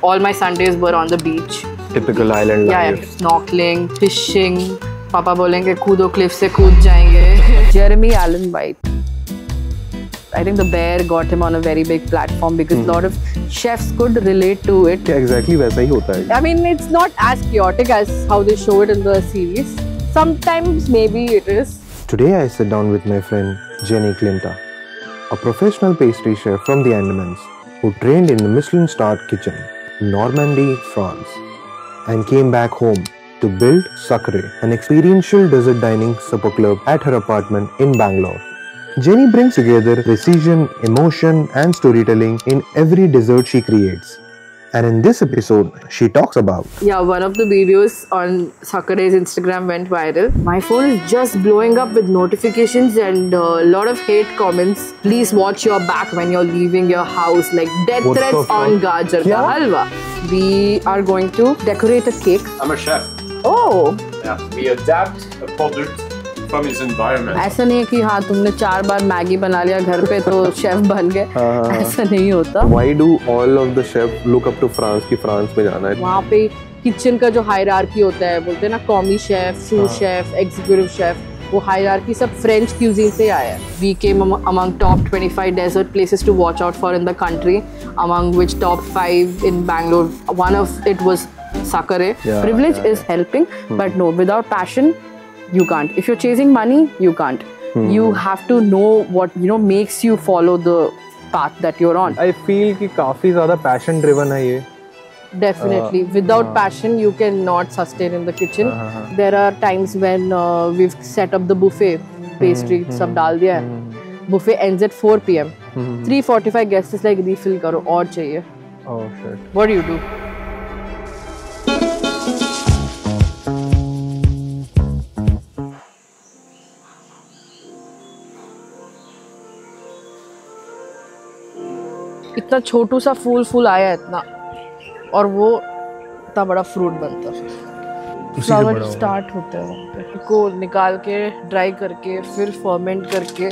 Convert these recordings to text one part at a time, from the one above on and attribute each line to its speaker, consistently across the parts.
Speaker 1: all my Sundays were on the beach.
Speaker 2: Typical island life.
Speaker 1: Yeah, snorkeling, fishing. पापा बोलेंगे कूदो cliff से कूद जाएंगे. Jeremy Allen White. I think The Bear got him on a very big platform because a lot of chefs could relate to it.
Speaker 2: Yeah, exactly वैसा ही होता है.
Speaker 1: I mean, it's not as chaotic as how they show it in the series. Sometimes maybe it is.
Speaker 2: Today I sit down with my friend Jenny Clinta, a professional pastry chef from the Andamans who trained in the Michelin-starred kitchen in Normandy, France, and came back home to build Sacre, an experiential desert dining supper club at her apartment in Bangalore. Jenny brings together precision, emotion, and storytelling in every dessert she creates. And in this episode, she talks about...
Speaker 1: Yeah, one of the videos on Sacre's Instagram went viral. My phone is just blowing up with notifications and a lot of hate comments. Please watch your back when you're leaving your house. Like death threats on Gajar ka halwa. We are going to decorate a cake.
Speaker 3: I'm a chef.
Speaker 1: Oh!
Speaker 3: Yeah, we adapt a product from its environment.
Speaker 1: ऐसा नहीं है कि हाँ तुमने 4 बार Maggi बना लिया घर पे तो शेफ बन गए. ऐसा नहीं होता.
Speaker 2: Why do all of the chefs look up to France कि फ्रांस में जाना है?
Speaker 1: वहाँ पे किचन का जो हायरार्की होता है बोलते हैं ना कॉमी शेफ, सूस शेफ, एग्जीक्यूटिव शेफ, वो हायरार्की सब फ्रेंच क्यूजीन से आया है. We came among top 25 desert places to watch out for in the country, among which top 5 in Bangalore. One of it was Sacre. Privilege is helping, but no, without passion, you can't. If you're chasing money, you can't. You have to know what makes you follow the path that you're on.
Speaker 2: I feel कि काफी ज़्यादा passion driven है ये.
Speaker 1: Definitely. Without passion, you cannot sustain in the kitchen. There are times when we've set up the buffet, pastry, सब डाल दिया है. Buffet ends at 4 p.m. 3:45 guests is like refill करो और चाहिए.
Speaker 2: Oh shit.
Speaker 1: What do you do? इतना छोटू सा फूल आया है इतना और वो इतना बड़ा फ्रूट बनता है. फ्लावर स्टार्ट होता है वहाँ पे. को निकाल के ड्राई करके फिर फर्मेंट करके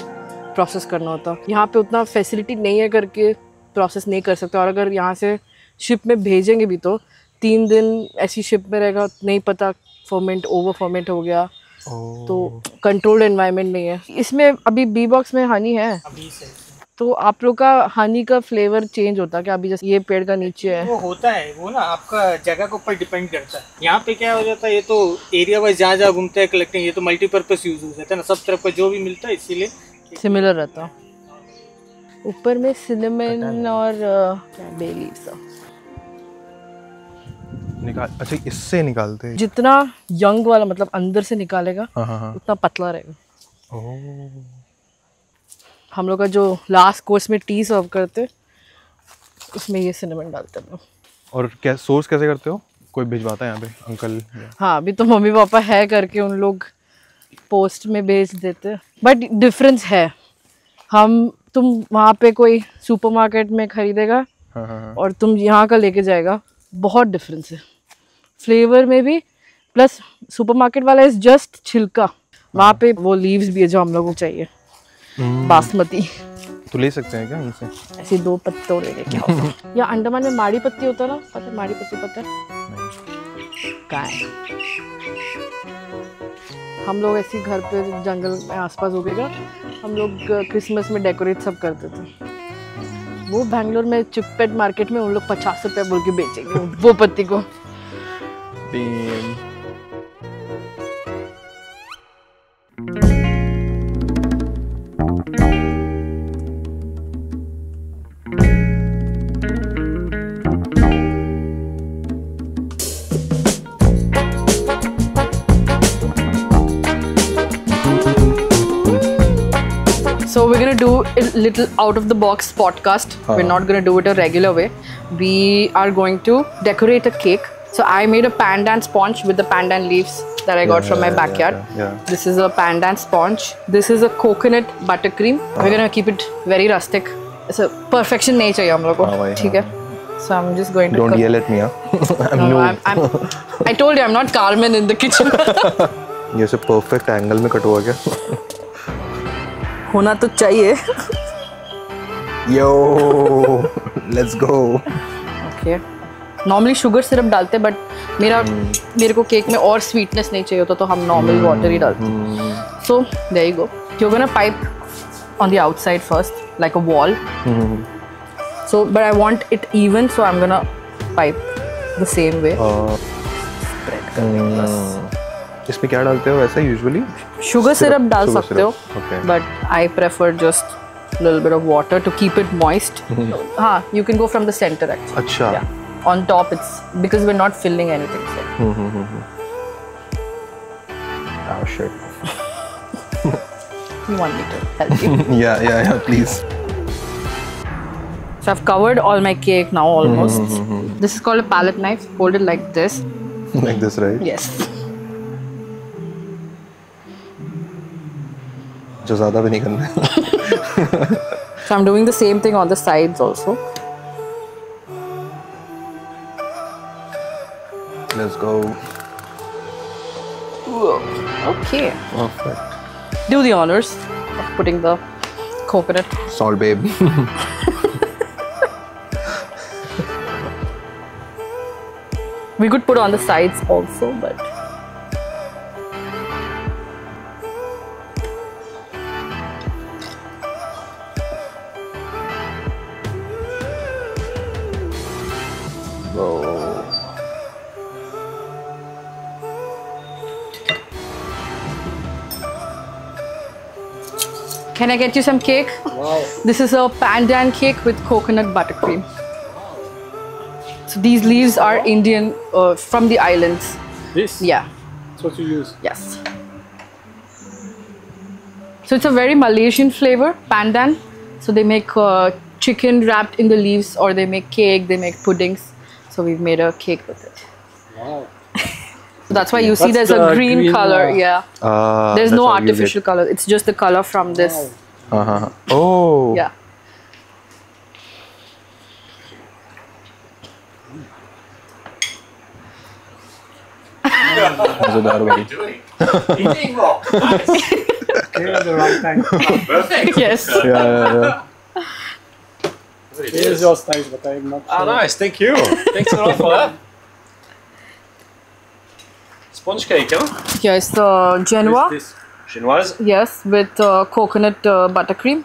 Speaker 1: प्रोसेस करना होता है. यहाँ पे उतना फैसिलिटी नहीं है करके प्रोसेस नहीं कर सकते. और अगर यहाँ से शिप में भेजेंगे भी तो 3 दिन ऐसी शिप में रहेगा, नहीं पता फर्मेंट ओवर फर्मेंट हो गया. तो कंट्रोल्ड एनवायरनमेंट नहीं है. इसमें अभी बी बॉक्स में हनी है अभी से. तो आप लोग का हनी का फ्लेवर चेंज होता है क्या? अभी जैसे ये पेड़ का नीचे है
Speaker 4: वो होता है, वो ना आपका जगह के ऊपर डिपेंड करता है. यहाँ पे क्या हो जाता है, ये तो एरिया वाइज जहाँ घूमता है कलेक्टिंग, ये तो मल्टीपर्पज यूज हो जाता है ना, सब तरफ का जो भी मिलता है इसीलिए
Speaker 1: सिमिलर रहता. ऊपर में सिनेमन और बे लीव्स
Speaker 2: निकाल. अच्छा इससे निकालते हैं.
Speaker 1: जितना यंग वाला मतलब अंदर से निकालेगा उतना पतला रहेगा. हम लोग का जो लास्ट कोर्स में टी सर्व करते उसमें ये सिनेमन डालते हैं.
Speaker 2: और क्या सोर्स कैसे करते हो? कोई भिजवाता है यहाँ पे अंकल?
Speaker 1: हाँ अभी तो मम्मी पापा है करके उन लोग पोस्ट में भेज देते. बट डिफरेंस है. तुम वहाँ पे कोई सुपरमार्केट में खरीदेगा और तुम यहाँ का लेके जाएगा, बहुत डिफरेंस है फ्लेवर में भी. प्लस सुपरमार्केट वाला इज जस्ट छिलका, वहाँ पे वो लीव्स भी है जो हम लोग को चाहिए. बासमती
Speaker 2: तो ले सकते हैं क्या इनसे?
Speaker 1: ऐसे 2 पत्तों ले क्या होता. या अंडमान में माड़ी पत्ती होता है ना, पता है माड़ी पत्ती? पता है क्या है? हम लोग ऐसे घर पे जंगल में आसपास हो गए, हम लोग क्रिसमस में डेकोरेट सब करते थे. वो बैंगलोर में चिकपेट मार्केट में उन लोग 50 रुपये बोल के बेचेंगे वो पत्ती को. So we're gonna do a little out of the box podcast. We're not gonna do it a regular way. We are going to decorate a cake. So I made a pandan sponge with the pandan leaves that I got from my backyard. This is a pandan sponge. This is a coconut buttercream. We're gonna keep it very rustic. It's a perfection नहीं चाहिए हम लोग को, ठीक है? So I'm just going to.
Speaker 2: Don't yell at me, huh?
Speaker 1: I told you I'm not Carmen in the kitchen.
Speaker 2: ये सब perfect angle में कट हुआ क्या?
Speaker 1: होना तो चाहिए.
Speaker 2: Yo, let's go.
Speaker 1: Okay. Normally sugar syrup डालते हैं, बट मेरे को केक में और स्वीटनेस नहीं चाहिए होता, तो हम नॉर्मल वाटर ही डालते हैं. So there you go. You're gonna pipe on the outside first, like a wall. So, but I want it even, so I'm gonna pipe the same way. Spread करके बस.
Speaker 2: इसमें क्या डालते हो वैसे यूजुअली?
Speaker 1: Sugar syrup डाल
Speaker 2: sugar
Speaker 1: सकते हो,
Speaker 2: syrup. Okay.
Speaker 1: but I prefer just a little bit of water to keep it moist. हाँ, you can go from the center actually.
Speaker 2: अच्छा.
Speaker 1: Yeah. On top it's because we're not filling anything. So.
Speaker 2: Oh shit.
Speaker 1: You want me to help you?
Speaker 2: Yeah, please.
Speaker 1: So I've covered all my cake now almost. This is called a palette knife. Hold it like this.
Speaker 2: Like this, right?
Speaker 1: Yes.
Speaker 2: जो ज़्यादा भी नहीं करना है.
Speaker 1: So I'm doing the same thing on the sides also.
Speaker 2: Let's go.
Speaker 1: Okay.
Speaker 2: Perfect.
Speaker 1: Do the honors of putting the coconut.
Speaker 2: Salt, babe.
Speaker 1: We could put on the sides also, but can I get you some cake?
Speaker 4: Wow.
Speaker 1: This is a pandan cake with coconut buttercream. So these leaves are Indian, from the islands.
Speaker 4: This?
Speaker 1: Yeah.
Speaker 4: That's what you use.
Speaker 1: Yes. So it's a very Malaysian flavor, pandan. So they make chicken wrapped in the leaves, or they make cake, they make puddings. So we've made a cake with it.
Speaker 4: Wow.
Speaker 1: So that's why you see
Speaker 4: That's
Speaker 1: there's a
Speaker 4: the
Speaker 1: green color. Yeah. There's
Speaker 2: that's
Speaker 1: no
Speaker 2: how you
Speaker 1: artificial color. It's just the color from this.
Speaker 2: get- Oh.
Speaker 1: Yeah.
Speaker 2: मजेदार भाई.
Speaker 3: Eating rock. Nice.
Speaker 4: Came at the right time.
Speaker 3: Perfect.
Speaker 1: Yes.
Speaker 2: Yeah.
Speaker 3: It
Speaker 4: It is your style, but I'm not
Speaker 3: Ah,
Speaker 4: sure.
Speaker 3: nice. Thank you. Thanks a lot for that. Sponge cake, huh?
Speaker 1: Here's the Genoa.
Speaker 4: This.
Speaker 3: Chinoise.
Speaker 1: Yes, with coconut buttercream.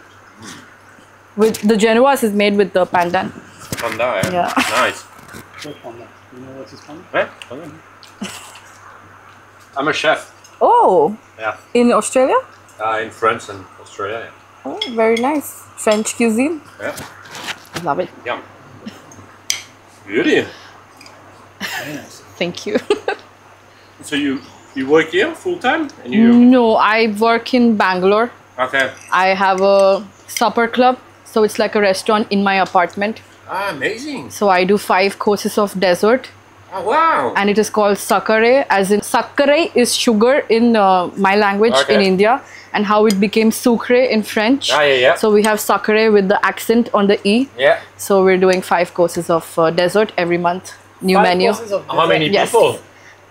Speaker 1: With the Genoa is made with the pandan.
Speaker 3: Panda, eh?
Speaker 1: Yeah.
Speaker 3: Nice.
Speaker 4: What panda? You know what is panda?
Speaker 3: Eh? Panda. I'm a chef.
Speaker 1: Oh,
Speaker 3: Yeah.
Speaker 1: in Australia?
Speaker 3: In France and Australia. Yeah.
Speaker 1: Oh, very nice. French cuisine.
Speaker 3: Yeah.
Speaker 1: Love it.
Speaker 3: Yum. Beauty.
Speaker 4: Very nice.
Speaker 1: Thank you.
Speaker 3: So you work here full time and you
Speaker 1: No, I work in Bangalore.
Speaker 3: okay?
Speaker 1: I have a supper club. So it's like a restaurant in my apartment.
Speaker 3: Ah, amazing.
Speaker 1: So I do 5 courses of dessert.
Speaker 3: Oh wow.
Speaker 1: And it is called sakare, as in sakare is sugar in my language in
Speaker 3: Okay.
Speaker 1: India, and how it became sucre in French.
Speaker 3: Yeah.
Speaker 1: So we have sakare with the accent on the E.
Speaker 3: Yeah.
Speaker 1: So we're doing 5 courses of dessert every month. New
Speaker 4: 5
Speaker 1: menu.
Speaker 4: courses of
Speaker 3: How many
Speaker 1: Yes.
Speaker 3: people?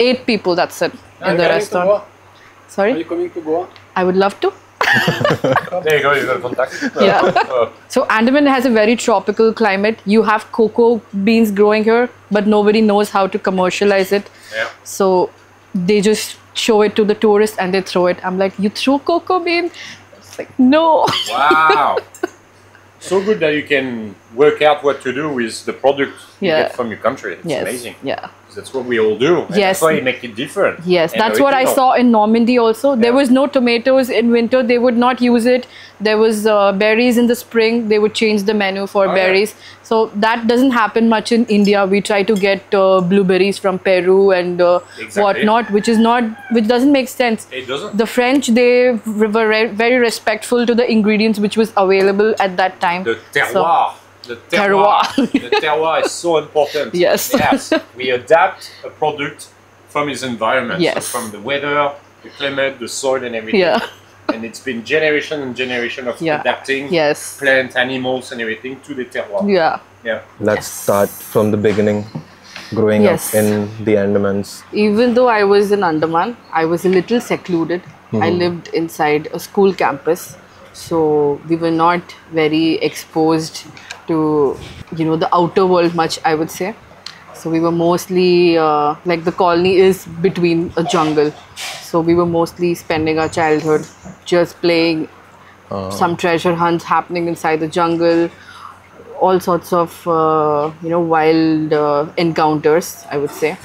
Speaker 1: 8 people, that's it, in the
Speaker 4: Are you
Speaker 1: restaurant.
Speaker 4: coming to Goa? Are
Speaker 1: Sorry?
Speaker 4: you coming to Goa?
Speaker 1: I would love to.
Speaker 3: There you go. You got contact.
Speaker 1: Yeah. So Andaman has a very tropical climate. You have cocoa beans growing here, but nobody knows how to commercialize it.
Speaker 3: Yeah.
Speaker 1: So they just show it to the tourists and they throw it. I'm like, you threw cocoa bean? It's like, no.
Speaker 3: Wow. So good that you can work out what to do with the product you
Speaker 1: Yeah.
Speaker 3: get from your country. It's
Speaker 1: Yes.
Speaker 3: amazing.
Speaker 1: Yeah.
Speaker 3: That's what we all do. And
Speaker 1: Yes.
Speaker 3: That's why you make it different.
Speaker 1: Yes,
Speaker 3: and
Speaker 1: that's what I
Speaker 3: original.
Speaker 1: saw in Normandy also. There
Speaker 3: Yeah.
Speaker 1: was no tomatoes in winter. They would not use it. There was berries in the spring. They would change the menu for
Speaker 3: yeah.
Speaker 1: berries. So that doesn't happen much in India. We try to get blueberries from Peru and
Speaker 3: Exactly.
Speaker 1: whatnot, which doesn't make sense.
Speaker 3: It doesn't.
Speaker 1: The French, they were very respectful to the ingredients which was available at that time.
Speaker 3: The terroir. The terroir.
Speaker 1: Terroir.
Speaker 3: The terroir is so important.
Speaker 1: Yes.
Speaker 3: Yes. We adapt a product from its environment.
Speaker 1: Yes.
Speaker 3: So from the weather, the climate, the soil, and everything.
Speaker 1: Yeah.
Speaker 3: And it's been generation and generation of
Speaker 1: Yeah.
Speaker 3: adapting
Speaker 1: Yes.
Speaker 3: plant, animals, and everything to the terroir.
Speaker 1: Yeah.
Speaker 3: Yeah.
Speaker 2: Let's start from the beginning. Growing
Speaker 1: Yes.
Speaker 2: up in the Andamans.
Speaker 1: Even though I was in Andaman, I was a little secluded. I lived inside a school campus, so we were not very exposed to, the outer world much, I would say. So we were mostly like the colony is between a jungle, so we were mostly spending our childhood just playing some treasure hunts happening inside the jungle, all sorts of wild encounters, I would say.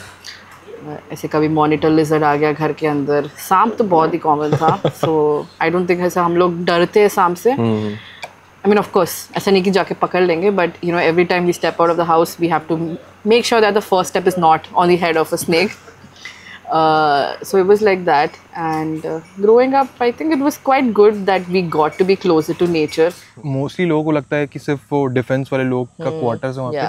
Speaker 1: ऐसे कभी monitor lizard आ गया घर के अंदर, सांप तो बहुत ही common था. सो आई डोंट थिंक ऐसा हम लोग डरते हैं सांप से. I mean, of course, ऐसा नहीं कि जाके पकड़ लेंगे, but every time we step out of the house, we have to make sure that the first step is not on the head of a snake. So it was like that, and growing up, I think it was quite good that we got to be closer to nature.
Speaker 5: Mostly लोगों को लगता है कि सिर्फ वो defence वाले लोग का क्वार्टर्स है वहाँ पे,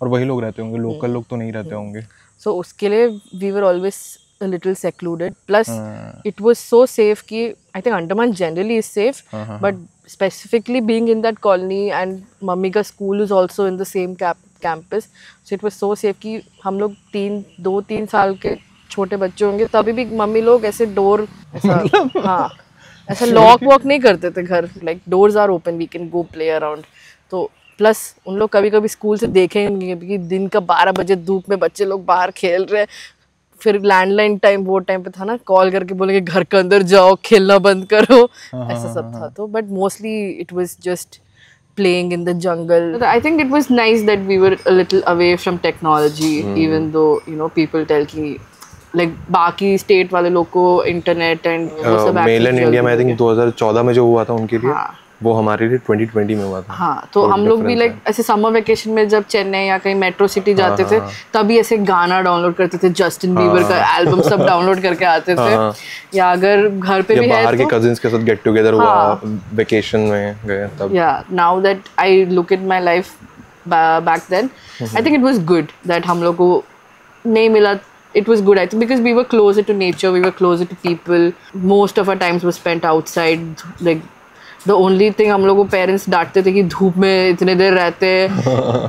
Speaker 5: और वही लोग रहते होंगे, लोकल लोग तो नहीं रहते होंगे.
Speaker 1: So उसके लिए we were always a little secluded. Plus, it was so safe कि I think Andaman generally is safe, but specifically being in that colony and mummy का school is also in the same campus, so it was so safe कि हम लोग 2-3 साल के छोटे बच्चे होंगे तभी भी मम्मी लोग ऐसे डोर ऐसा हाँ ऐसा लॉक वॉक नहीं करते थे घर. Like doors are open, we can go play around. तो प्लस उन लोग कभी कभी स्कूल से देखेंगे कि दिन का 12 बजे धूप में बच्चे लोग बाहर खेल रहे हैं, फिर लैंडलाइन टाइम वो टाइम पे था ना, कॉल करके बोलेंगे घर के अंदर जाओ, खेलना बंद करो, ऐसा सब था. तो but mostly it was just playing in the jungle. I think it was nice that we were a little away from technology, even though people tell कि like बाकी स्टेट वाले लोग को इंटरनेट एंड वो सब
Speaker 2: मेल इन इंडिया में I think 2014 में जो हुआ था उनके लिए, वो हमारे लिए 2020 में हुआ था.
Speaker 1: हाँ, तो हम लोग भी लाइक ऐसे समर वेकेशन में जब चेन्नई या कहीं मेट्रो सिटी जाते थे तभी ऐसे गाना डाउनलोड करते थे, जस्टिन बीबर का एल्बम सब डाउनलोड करके आते थे. या अगर घर पे भी है
Speaker 2: बाहर के कजिन्स के साथ गेट टुगेदर हुआ, वेकेशन में गए तब.
Speaker 1: Yeah now that I look at my life back then, I think it was good that हम लोग को नहीं मिला. It was good, I think, because we were closer to nature, we were closer to people. Most of our times were spent outside. Like the only thing हम लोग को parents डांटते थे कि धूप में इतने देर रहते हैं,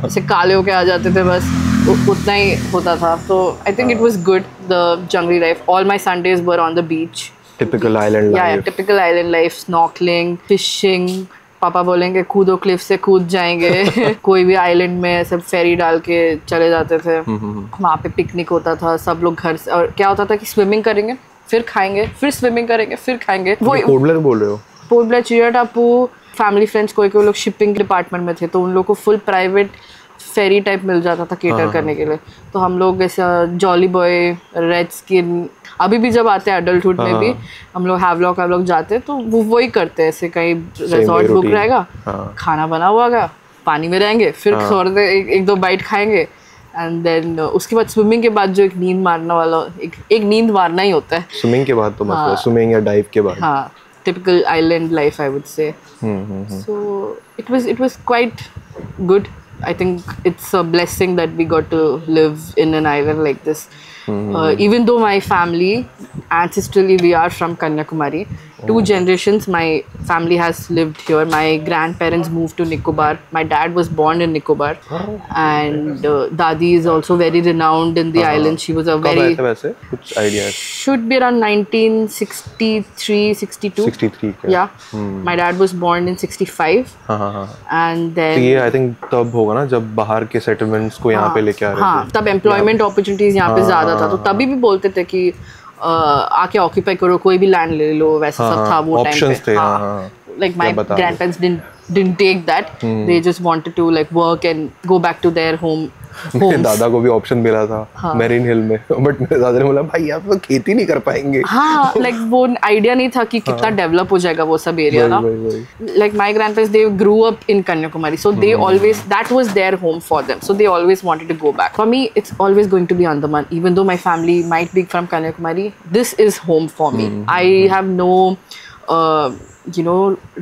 Speaker 1: ऐसे काले होके आ जाते थे, बस उतना ही होता था. So I think it was good, the jungly life. All my Sundays were on the beach.
Speaker 2: Typical island life.
Speaker 1: Yeah, typical island life. Snorkeling, fishing. पापा बोलेंगे कूदो, क्लिफ से कूद जाएंगे. कोई भी आइलैंड में सब फेरी डाल के चले जाते थे. वहाँ पे पिकनिक होता था, सब लोग घर से. और क्या होता था कि स्विमिंग करेंगे, फिर खाएंगे, फिर स्विमिंग करेंगे, फिर खाएंगे. वो
Speaker 2: पोर्ट ब्लेयर बोल रहे हो?
Speaker 1: पोर्ट ब्लेयर, चिड़िया टापू. फैमिली फ्रेंड्स कोई लोग शिपिंग डिपार्टमेंट में थे, तो उन लोग को फुल प्राइवेट फेरी टाइप मिल जाता था केटर करने के लिए. तो हम लोग ऐसा जॉली बॉय, रेड स्किन, अभी भी जब आते हैं एडल्टहुड में भी हम लोग हैवलॉक जाते हैं तो वो वही करते हैं. ऐसे कहीं रिजॉर्ट बुक रहेगा, खाना बना हुआ होगा, पानी में रहेंगे, फिर थोड़े एक दो बाइट खाएंगे, एंड देन उसके बाद स्विमिंग के बाद जो एक नींद मारने वाला एक नींद मारना ही होता है.
Speaker 2: स्विमिंग के बाद तो मतलब स्विमिंग या डाइव के बाद.
Speaker 1: हाँ, typical island life, I would say. So it was quite good. I think it's a blessing that we got to live in an island like this. Even though my family, ancestrally we are from Kanyakumari, 2 generations my family has lived here. My grandparents moved to Nicobar. My dad was born in Nicobar, and Dadi is also very renowned in the island. She was a very
Speaker 2: कुछ idea है?
Speaker 1: Should be around 1963-62.
Speaker 2: 63
Speaker 1: yeah. My dad was born in 65. And then
Speaker 2: तो ये I think तब होगा ना जब बाहर के सेटलमेंट्स को यहाँ पे लेके आ रहे थे.
Speaker 1: हाँ, तब एम्प्लॉयमेंट अपॉर्चुनिटीज यहाँ पे ज़्यादा था, तो तभी भी बोलते थे कि आके ऑक्यूपाई करो, कोई भी लैंड ले लो, वैसा सब था वो टाइम पे. Like my grandparents didn't take that. They just wanted to like work and go back to their homes.
Speaker 2: मेरे दादा को भी ऑप्शन मिला था मेरिन हिल में, बट मेरे दादा ने बोला भाई आप तो खेती नहीं कर पाएंगे.
Speaker 1: हाँ, लाइक वो आइडिया नहीं था कि कितना डेवलप हो जाएगा वो सब एरिया ना. Like my grandparents they grew up in Kanyakumari, so they always that was their home for them, so they always wanted to go back. For me it's always going to be Andaman, even though my family might be from Kanyakumari, this is home for me. I have no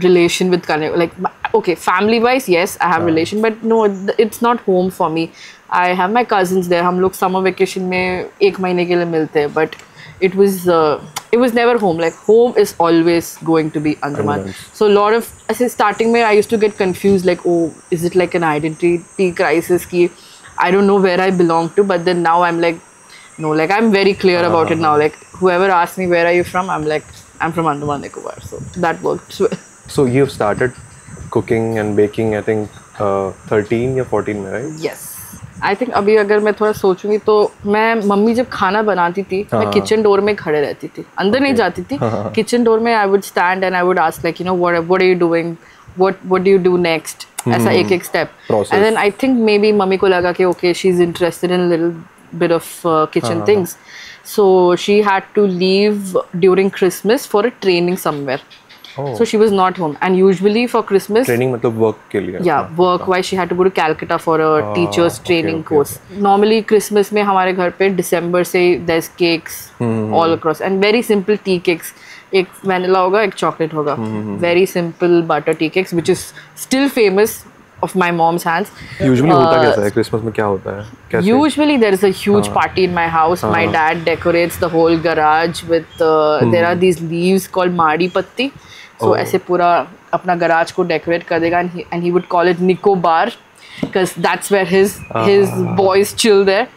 Speaker 1: relation with Kanyakumari. Like, okay, family wise, yes, I have relation, but no, it's not home for me. I have my cousins there. हम लोग summer vacation में 1 महीने के लिए मिलते हैं, but it was never home. Like, home is always going to be Andaman. So a lot of, ऐसे starting में I used to get confused, like, oh, is it like an identity crisis कि I don't know where I belong to, but then now I'm like, no, like I'm very clear about it now. Like, whoever asks me where are you from, I'm like, I'm from Andaman Nicobar, so that worked.
Speaker 2: So you've started cooking and baking, I think 13 or 14, right?
Speaker 1: Yes. I think अभी अगर मैं थोड़ा सोचूंगी तो मैं mummy जब खाना बनाती थी मैं किचन डोर में खड़े रहती थी, अंदर नहीं जाती थी. किचन डोर में I would stand and I would ask like what are you doing, what do you do next, ऐसा एक एक step. And then I think maybe mummy को लगा कि okay she is interested in little bit of kitchen things, so she had to leave during Christmas for a training somewhere. So she was not home, and usually for Christmas
Speaker 5: training मतलब work के लिए.
Speaker 1: work wise she had to go to Calcutta for a teacher's training course. Normally Christmas में हमारे घर पे December से there's cakes all across and very simple tea cakes. एक vanilla होगा, एक chocolate होगा. Very simple butter tea cakes which is still famous of my mom's hands.
Speaker 5: Usually होता कैसा है क्रिसमस में, क्या होता है कैसे?
Speaker 1: Usually there is a huge party in my house. My dad decorates the whole garage with there are these leaves called maadi patti. So ऐसे पूरा अपना garage को decorate कर देगा and he would call it Nicobar because that's where his boys chill there.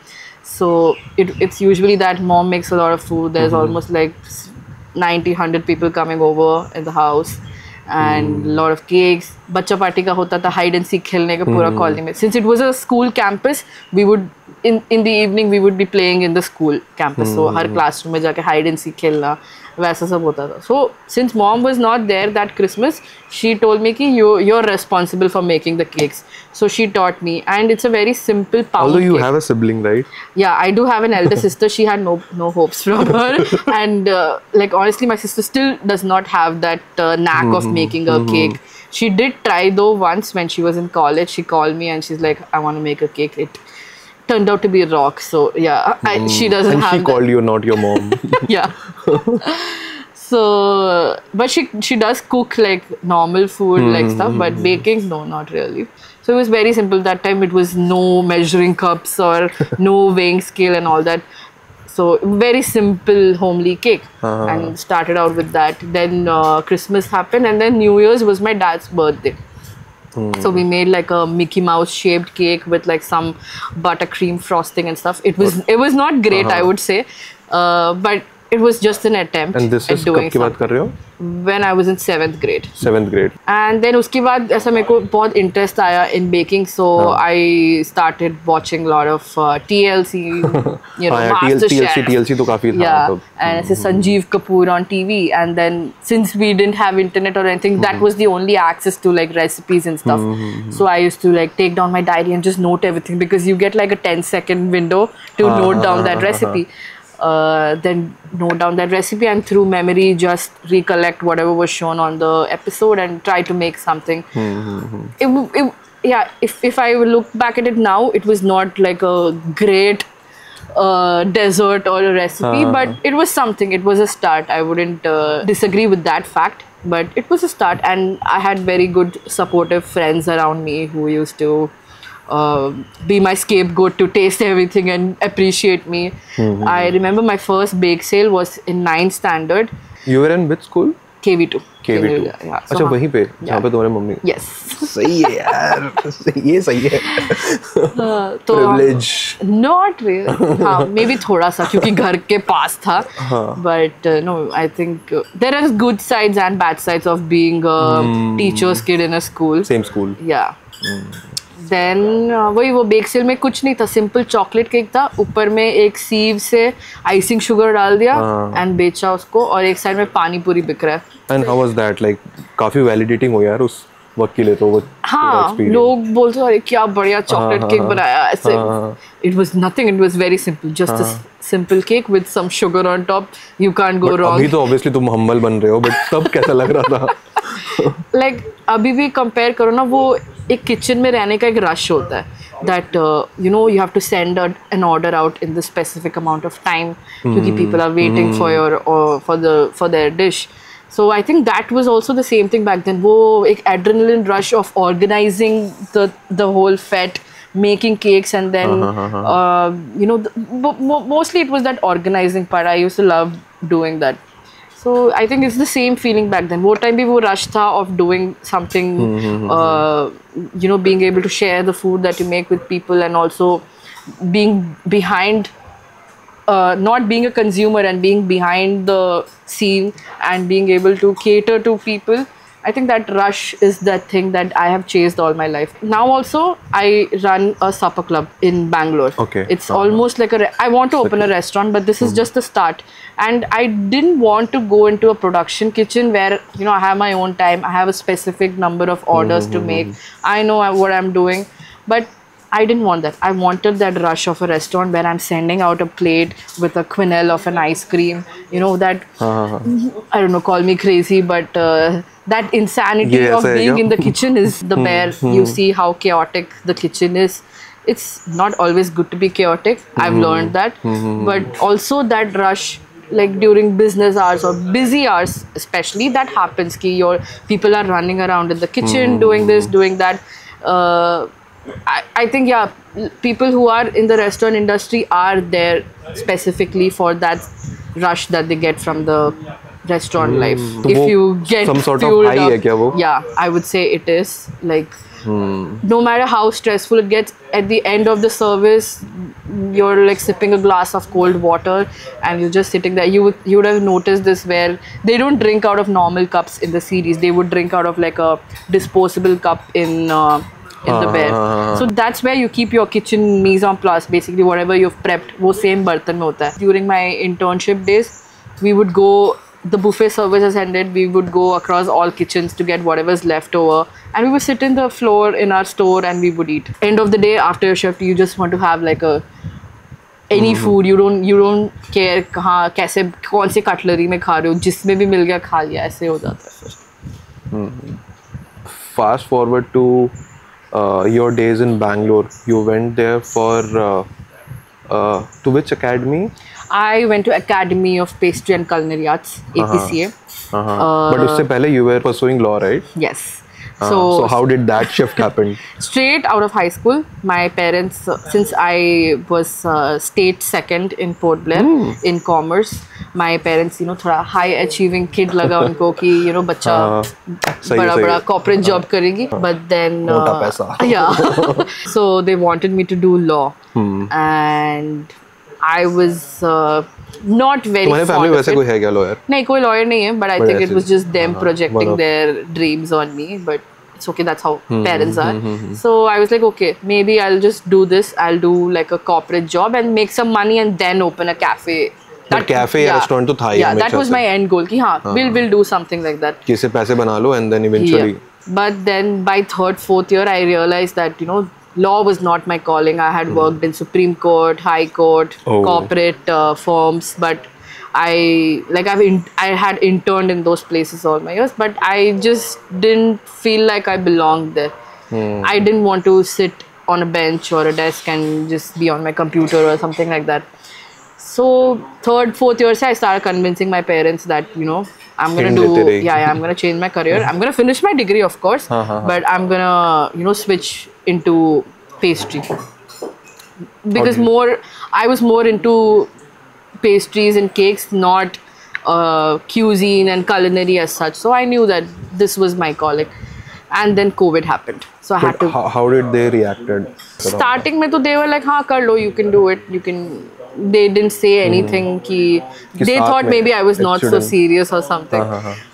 Speaker 1: So it's usually that mom makes a lot of food. There's almost like 90-100 people coming over in the house. And lot of cakes. बच्चा party का होता था hide and seek खेलने का पूरा colony में. Since it was a school campus, we would in the evening we would be playing in the school campus. So her classroom में जाके हाइड एंड सीक खेलना वैसा सब होता था. So since mom was not there that Christmas, she told me कि you're responsible for making the cakes. So she taught me, and it's a very simple pound
Speaker 5: Although you
Speaker 1: cake.
Speaker 5: have a sibling, right?
Speaker 1: Yeah, I do have an elder sister. She had no hopes from her, and like honestly, my sister still does not have that knack of making a cake. She did try though once when she was in college. She called me and she's like, "I want to make a cake." It turned out to be a rock. So yeah, she doesn't
Speaker 5: And
Speaker 1: have.
Speaker 5: she called you, not your mom.
Speaker 1: Yeah. So, but she does cook like normal food, like stuff, but baking, no, not really. So it was very simple. That time it was no measuring cups or no weighing scale and all that. So very simple homely cake, and started out with that. Then Christmas happened, and then New Year's was my dad's birthday. So we made like a Mickey Mouse shaped cake with like some buttercream frosting and stuff. It was not great, I would say, but it was just an attempt.
Speaker 5: And this is कब की बात कर रहे हो?
Speaker 1: When I was in 7th grade.
Speaker 5: 7th grade.
Speaker 1: And then उसके बाद ऐसा मेरे को बहुत interest आया in baking, so I started watching a lot of TLC, MasterChef.
Speaker 5: TLC तो काफी था.
Speaker 1: Yeah, and ऐसे Sanjeev Kapoor on TV, and then since we didn't have internet or anything, that was the only access to like recipes and stuff. So I used to like take down my diary and just note everything because you get like a 10-second window to note down that recipe. Then note down that recipe and through memory just recollect whatever was shown on the episode and try to make something. If I look back at it now, it was not like a great dessert or a recipe, but it was something. It was a start. I wouldn't disagree with that fact, but it was a start, and I had very good supportive friends around me who used to be my scapegoat to taste everything and appreciate me. I remember my first bake sale was in 9th standard.
Speaker 5: You were in which school?
Speaker 1: KV2.
Speaker 5: Yeah. अच्छा वहीं पे जहाँ पे तुम्हारे mummy.
Speaker 1: Yes.
Speaker 5: सही है यार. ये सही है.
Speaker 1: तो
Speaker 5: Privilege.
Speaker 1: Not really. हाँ, maybe थोड़ा सा क्योंकि घर के पास था. But no, I think there are good sides and bad sides of being a teacher's kid in a school.
Speaker 5: Same school.
Speaker 1: Yeah. Then वो बेक सेल में कुछ नहीं था, सिंपल चॉकलेट केक था, ऊपर में एक सीव से आइसिंग शुगर डाल दिया एंड बेचा उसको, और एक साइड में पानी पूरी बिक रहा है.
Speaker 5: And how was that? Like काफी validating हो यार उस वक्त के लिए तो वो.
Speaker 1: हाँ, लोग बोलते अरे क्या बढ़िया चॉकलेट केक बनाया ऐसे. It was nothing. It was very simple. Just a simple cake with some sugar on top. You can't go wrong.
Speaker 5: अभी तो obviously तुम humble बन रहे हो, but तब कैसा लग रहा था?
Speaker 1: Like अभी भी compare करो ना, वो एक किचन में रहने का एक रश होता है. That you know you have to send an order out in the specific amount of time क्योंकि people are waiting for your for their dish. So I think that was also the same thing back then. वो एक adrenaline rush of organizing the whole fete, making cakes, and then you know mostly it was that organizing part. I used to love doing that. So I think it's the same feeling back then. वो time भी वो rush था of doing something, you know, being able to share the food that you make with people, and also being behind, not being a consumer and being behind the scene and being able to cater to people I think that rush is that thing that I have chased all my life. Now also, I run a supper club in Bangalore.
Speaker 2: Okay.
Speaker 1: It's almost like I want to open a restaurant, but this is just the start. And I didn't want to go into a production kitchen where, you know, I have my own time. I have a specific number of orders to make. I know what I'm doing. But I didn't want that. I wanted that rush of a restaurant where I'm sending out a plate with a quenelle of an ice cream. You know, that, I don't know, call me crazy, but that insanity of being in the kitchen is the where you see how chaotic the kitchen is. It's not always good to be chaotic. I've learned that. But also that rush, like during business hours or busy hours especially, that happens ki your people are running around in the kitchen doing this, doing that. I think, yeah, people who are in the restaurant industry are there specifically for that rush that they get from the restaurant life. If you get
Speaker 2: some sort of
Speaker 1: fueled
Speaker 2: high
Speaker 1: up,
Speaker 2: hai kya wo?
Speaker 1: yeah, I would say it is. Like, no matter how stressful it gets, at the end of the service, you're like sipping a glass of cold water and you're just sitting there. You would have noticed this where they don't drink out of normal cups in the series. They would drink out of like a disposable cup in the bear. So that's where you keep your kitchen mise en place. Basically, whatever you've prepped, wo same bartan mein hota hai. During my internship days, we would go, the buffet service has ended, we would go across all kitchens to get whatever's left over, and we would sit in the floor in our store and we would eat. End of the day, after your shift, you just want to have like any food. You don't care kahan kaise kaun se cutlery mein kha rahe ho, jisme bhi mil gaya kha liya, aise ho jata hai fir.
Speaker 2: Fast forward to your days in Bangalore. You went there for to which academy?
Speaker 1: I went to Academy of Pastry and Culinary Arts, APCA.
Speaker 2: But usse pehle you were pursuing law, right?
Speaker 1: Yes.
Speaker 2: So how did that shift happen?
Speaker 1: Straight out of high school, my parents, since I was state second in Port Blair in commerce, my parents, you know, thoda high achieving kid laga unko ki, you know, bacha bada corporate job karegi. But then yeah, so they wanted me to do law, and I was not very
Speaker 2: तुम्हारे family
Speaker 1: fond of
Speaker 2: वैसे
Speaker 1: it.
Speaker 2: कोई है क्या lawyer?
Speaker 1: नहीं, कोई lawyer नहीं है, but I
Speaker 2: But
Speaker 1: think it
Speaker 2: ऐसे-
Speaker 1: was just them projecting
Speaker 2: मतलब-
Speaker 1: their dreams on me. But it's okay, that's how parents are. So I was like, okay, maybe I'll just do this. I'll do like a corporate job and make some money and then open a cafe.
Speaker 2: But cafe या restaurant तो था ही
Speaker 1: Yeah, that
Speaker 2: हमेशा
Speaker 1: was
Speaker 2: से।
Speaker 1: my end goal. कि हाँ, we'll do something like that.
Speaker 2: कि इससे पैसे बना लो and then eventually.
Speaker 1: Yeah. But then by third, fourth year, I realized that, you know, law was not my calling. I had worked in Supreme Court, High Court, corporate firms, but I had interned in those places all my years, but I just didn't feel like I belonged there. I didn't want to sit on a bench or a desk and just be on my computer or something like that. So third, fourth year, I started convincing my parents that, you know, I'm gonna change my career. I'm gonna finish my degree, of course, but I'm gonna, you know, switch into pastry because I was more into pastries and cakes, not cuisine and culinary as such. So I knew that this was my calling. And then COVID happened, so I had to.
Speaker 2: How did they reacted?
Speaker 1: Starting mein to they were like, हाँ कर लो, you can do it, you can. They didn't say anything कि they thought maybe I was not so serious or something.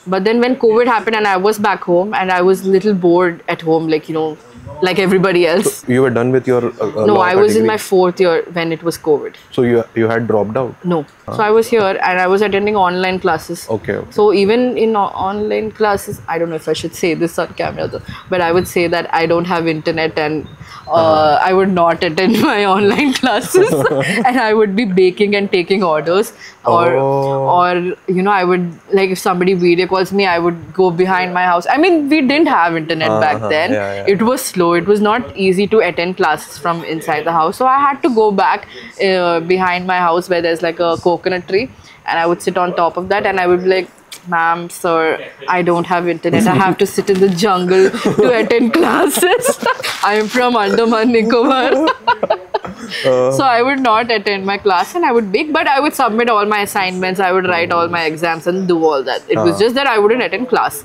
Speaker 1: But then when COVID happened and I was back home and I was little bored at home, like, you know, like everybody else.
Speaker 2: You were done with your
Speaker 1: No,
Speaker 2: law
Speaker 1: I was in
Speaker 2: degree?
Speaker 1: my fourth year when it was COVID.
Speaker 2: So you had dropped out?
Speaker 1: No. So I was here and I was attending online classes.
Speaker 2: Okay.
Speaker 1: So even in online classes, I don't know if I should say this on camera though, but I would say that I don't have internet and I would not attend my online classes and I would be baking and taking orders or you know, I would, like, if somebody video calls me, I would go behind my house. I mean, we didn't have internet back then. It was slow. It was not easy to attend classes from inside the house. So I had to go back behind my house where there's like a coconut tree, and I would sit on top of that and I would be like, ma'am, sir, I don't have internet. I have to sit in the jungle to attend classes. I am from Andaman Nicobar. So I would not attend my class and I would bake, but I would submit all my assignments, I would write all my exams and do all that. It was just that I wouldn't attend class.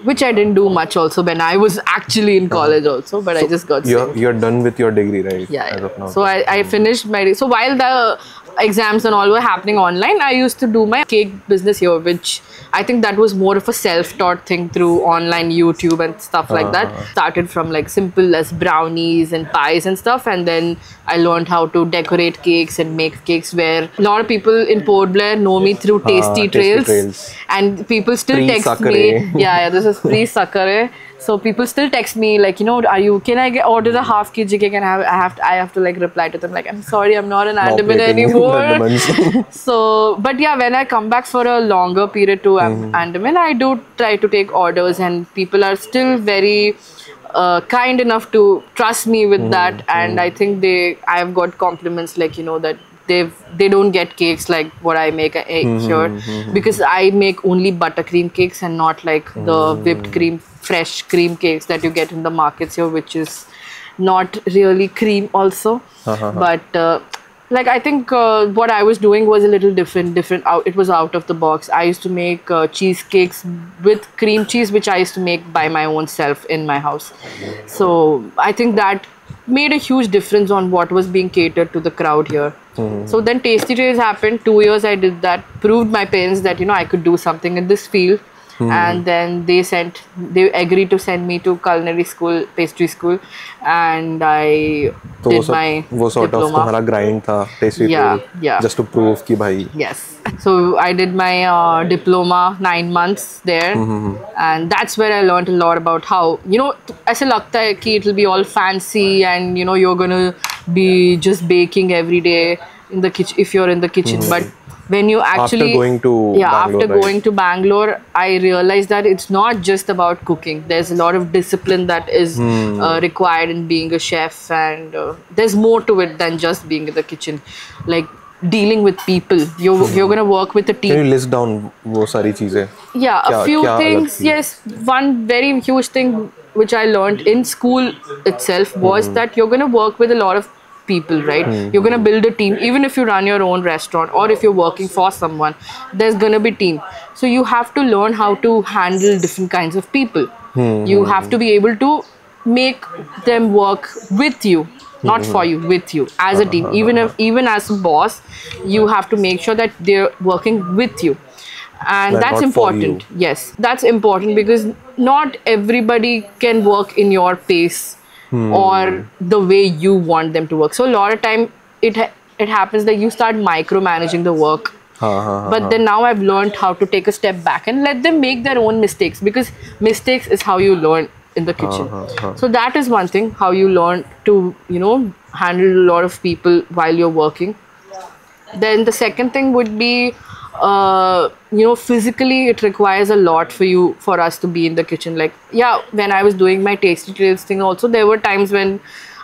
Speaker 1: Which I didn't do much also when I was actually in college also, but I just got sick.
Speaker 2: You're done with your degree, right?
Speaker 1: Yeah,
Speaker 2: As of now.
Speaker 1: So I finished my, so while the exams and all were happening online, I used to do my cake business here, which I think that was more of a self-taught thing through online YouTube and stuff like that. Started from like simple as brownies and pies and stuff, and then I learned how to decorate cakes and make cakes, where a lot of people in Port Blair know me through Tasty Trails, and people still text me. Yeah, this is pre-Sakare. So people still text me like, you know, can I order a half kg cake? And I have to like reply to them like, I'm sorry, I'm not an Andaman anymore. So, but yeah, when I come back for a longer period to Andaman, I do try to take orders, and people are still very kind enough to trust me with that. And I think I've got compliments like, you know, that they don't get cakes like what I make here, because I make only buttercream cakes and not like the whipped cream, fresh cream cakes that you get in the markets here, which is not really cream also. But like I think what I was doing was a little different. It was out of the box. I used to make cheesecakes with cream cheese, which I used to make by my own self in my house. So I think that made a huge difference on what was being catered to the crowd here. So then Tasty Trails happened. 2 years I did that, proved my parents that, you know, I could do something in this field. And then they agreed to send me to culinary school, pastry school, and I did my
Speaker 2: वो sort
Speaker 1: diploma.
Speaker 2: of तुम्हारा grind था Tasty
Speaker 1: Yeah,
Speaker 2: Trail,
Speaker 1: yeah.
Speaker 2: just to prove कि भाई.
Speaker 1: Yes. So I did my diploma 9 months there, and that's where I learned a lot about how, you know, ऐसे लगता है कि it'll be all fancy and, you know, you're gonna be just baking every day in the kitchen if you're in the kitchen, but when you actually
Speaker 2: After going to Bangalore, right?
Speaker 1: going to Bangalore, I realized that it's not just about cooking. There's a lot of discipline that is required in being a chef, and there's more to it than just being in the kitchen, like dealing with people. You're gonna work with a team.
Speaker 2: Can you list down वो सारी चीजें?
Speaker 1: Yeah, a few things. Yes, one very huge thing which I learned in school itself was that you're gonna work with a lot of people, right? You're gonna build a team. Even if you run your own restaurant or if you're working for someone, there's gonna be team. So you have to learn how to handle different kinds of people. You have to be able to make them work with you, not for you, with you as a team. Even as a boss, you have to make sure that they're working with you. And that's important. Yes, that's important, because not everybody can work in your pace or the way you want them to work. So a lot of time it happens that you start micromanaging the work. But then now I've learned how to take a step back and let them make their own mistakes, because mistakes is how you learn in the kitchen. So that is one thing, how you learn to, you know, handle a lot of people while you're working. Then the second thing would be, you know, physically it requires a lot for us to be in the kitchen. Like, yeah, when I was doing my Tasty Trails thing also, there were times when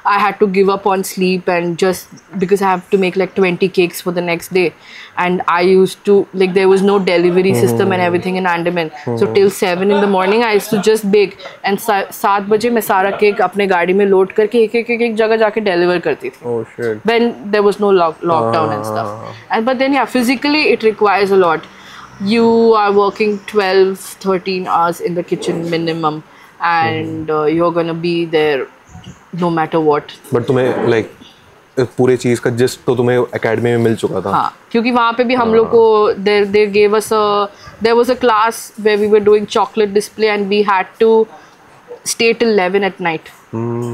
Speaker 1: I had to give up on sleep, and just because I have to make like 20 cakes for the next day, and I used to, like, there was no delivery system and everything in Andaman, so till 7 in the morning I used to just bake, and 7 बजे मैं सारा cake अपने गाड़ी में load करके एक जगह जाके deliver करती थी.
Speaker 2: Oh shit.
Speaker 1: When there was no lockdown and stuff. But then yeah, physically it requires a lot. You are working 12-13 hours in the kitchen minimum, and you're gonna be there no matter what.
Speaker 2: But तुम्हें like पूरे चीज का gist तो तुम्हें academy में मिल चुका था.
Speaker 1: हाँ, क्योंकि वहाँ पे भी हम लोग को they gave us there was a class where we were doing chocolate display, and we had to stay till 11 at night,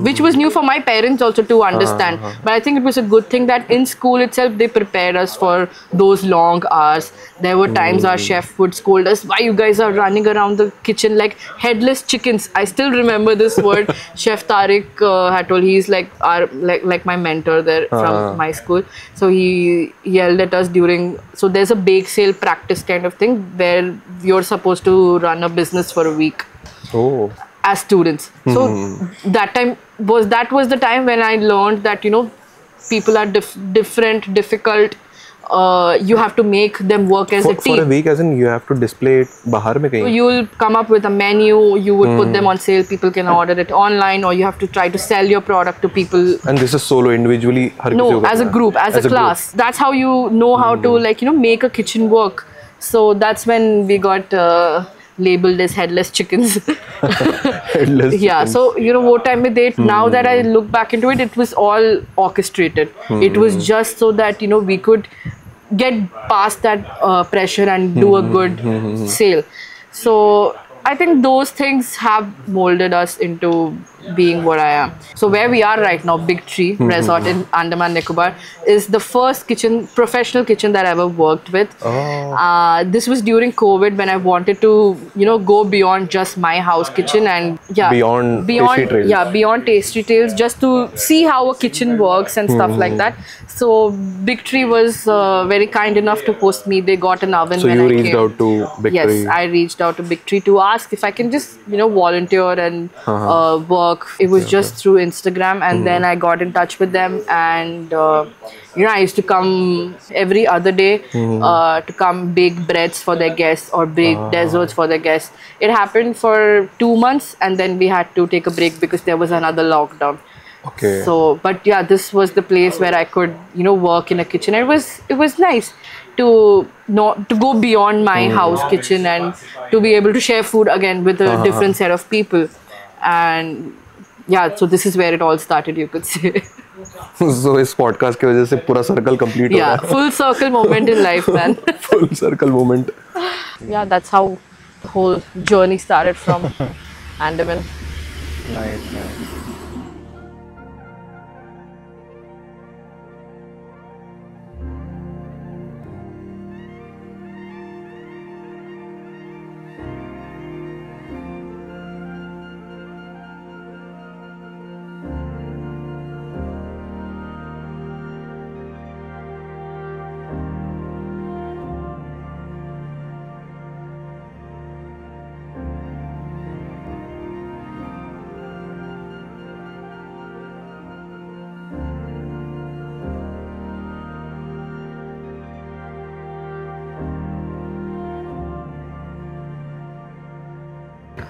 Speaker 1: which was new for my parents also to understand. But I think it was a good thing that in school itself they prepared us for those long hours. There were times our chef would scold us, why you guys are running around the kitchen like headless chickens. I still remember this word. Chef Tariq had told, he's like my mentor there from my school. So he yelled at us during, so there's a bake sale practice kind of thing where you're supposed to run a business for a week.
Speaker 2: Oh.
Speaker 1: As students. So that was the time when I learned that, you know, people are different, difficult. You have to make them work as a team.
Speaker 2: For a week, as in you have to display it बाहर में कहीं.
Speaker 1: So you'll come up with a menu, you would put them on sale, people can order it online, or you have to try to sell your product to people.
Speaker 2: And this is solo, individually?
Speaker 1: No, as a group, as a class. That's how you know how to, like, you know, make a kitchen work. So that's when we got labeled as headless chickens.
Speaker 2: Headless
Speaker 1: Yeah,
Speaker 2: chickens.
Speaker 1: so you know what time with it, now that I look back into it, it was all orchestrated. It was just so that we could get past that pressure and do a good sale. So I think those things have molded us into being what I am. So where we are right now, Big Tree Resort in Andaman Nicobar, is the first professional kitchen that I ever worked with. This was during COVID, when I wanted to go beyond just my house kitchen and
Speaker 2: Beyond Tasty Trails.
Speaker 1: beyond Tasty Trails, just to see how a kitchen works and stuff like that. So Big Tree was very kind enough to host me. They got an oven
Speaker 2: So
Speaker 1: when
Speaker 2: you
Speaker 1: I
Speaker 2: reached
Speaker 1: came.
Speaker 2: out to Big Tree.
Speaker 1: Yes, I reached out to Big Tree to ask if I can just volunteer and work. It was just through Instagram, and then I got in touch with them, and I used to come every other day to come bake breads for their guests or bake desserts for their guests. It happened for 2 months, and then we had to take a break because there was another lockdown.
Speaker 2: Okay.
Speaker 1: So, but yeah, this was the place where I could, work in a kitchen. It was nice to go beyond my house kitchen and to be able to share food again with a different set of people. And yeah, so this is where it all started, you could say.
Speaker 2: So इस podcast की वजह से पूरा circle complete हो
Speaker 1: Yeah,
Speaker 2: रहा
Speaker 1: full circle moment in life, man.
Speaker 2: है. Full circle moment.
Speaker 1: Yeah, that's how the whole journey started from Andaman.
Speaker 2: Nice.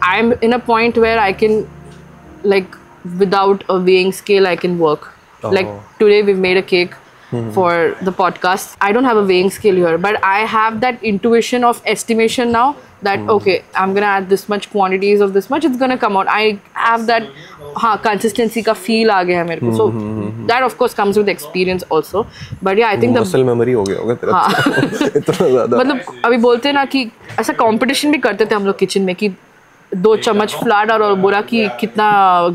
Speaker 1: I'm in a point where I can, like, without a weighing scale, I can work. Like today, we've made a cake for the podcast. I don't have a weighing scale here, but I have that intuition of estimation now that okay, I'm gonna add this much quantities of this much, it's gonna come out. I have that consistency का feel आ गया है मेरे को. So that of course comes with experience also. But yeah, I think
Speaker 2: muscle memory हो गया होगा तेरा. इतना ज़्यादा.
Speaker 1: मतलब अभी बोलते हैं ना कि ऐसा competition भी करते थे हम लोग kitchen में कि 2 चम्मच फ्लार और बोला कि कितना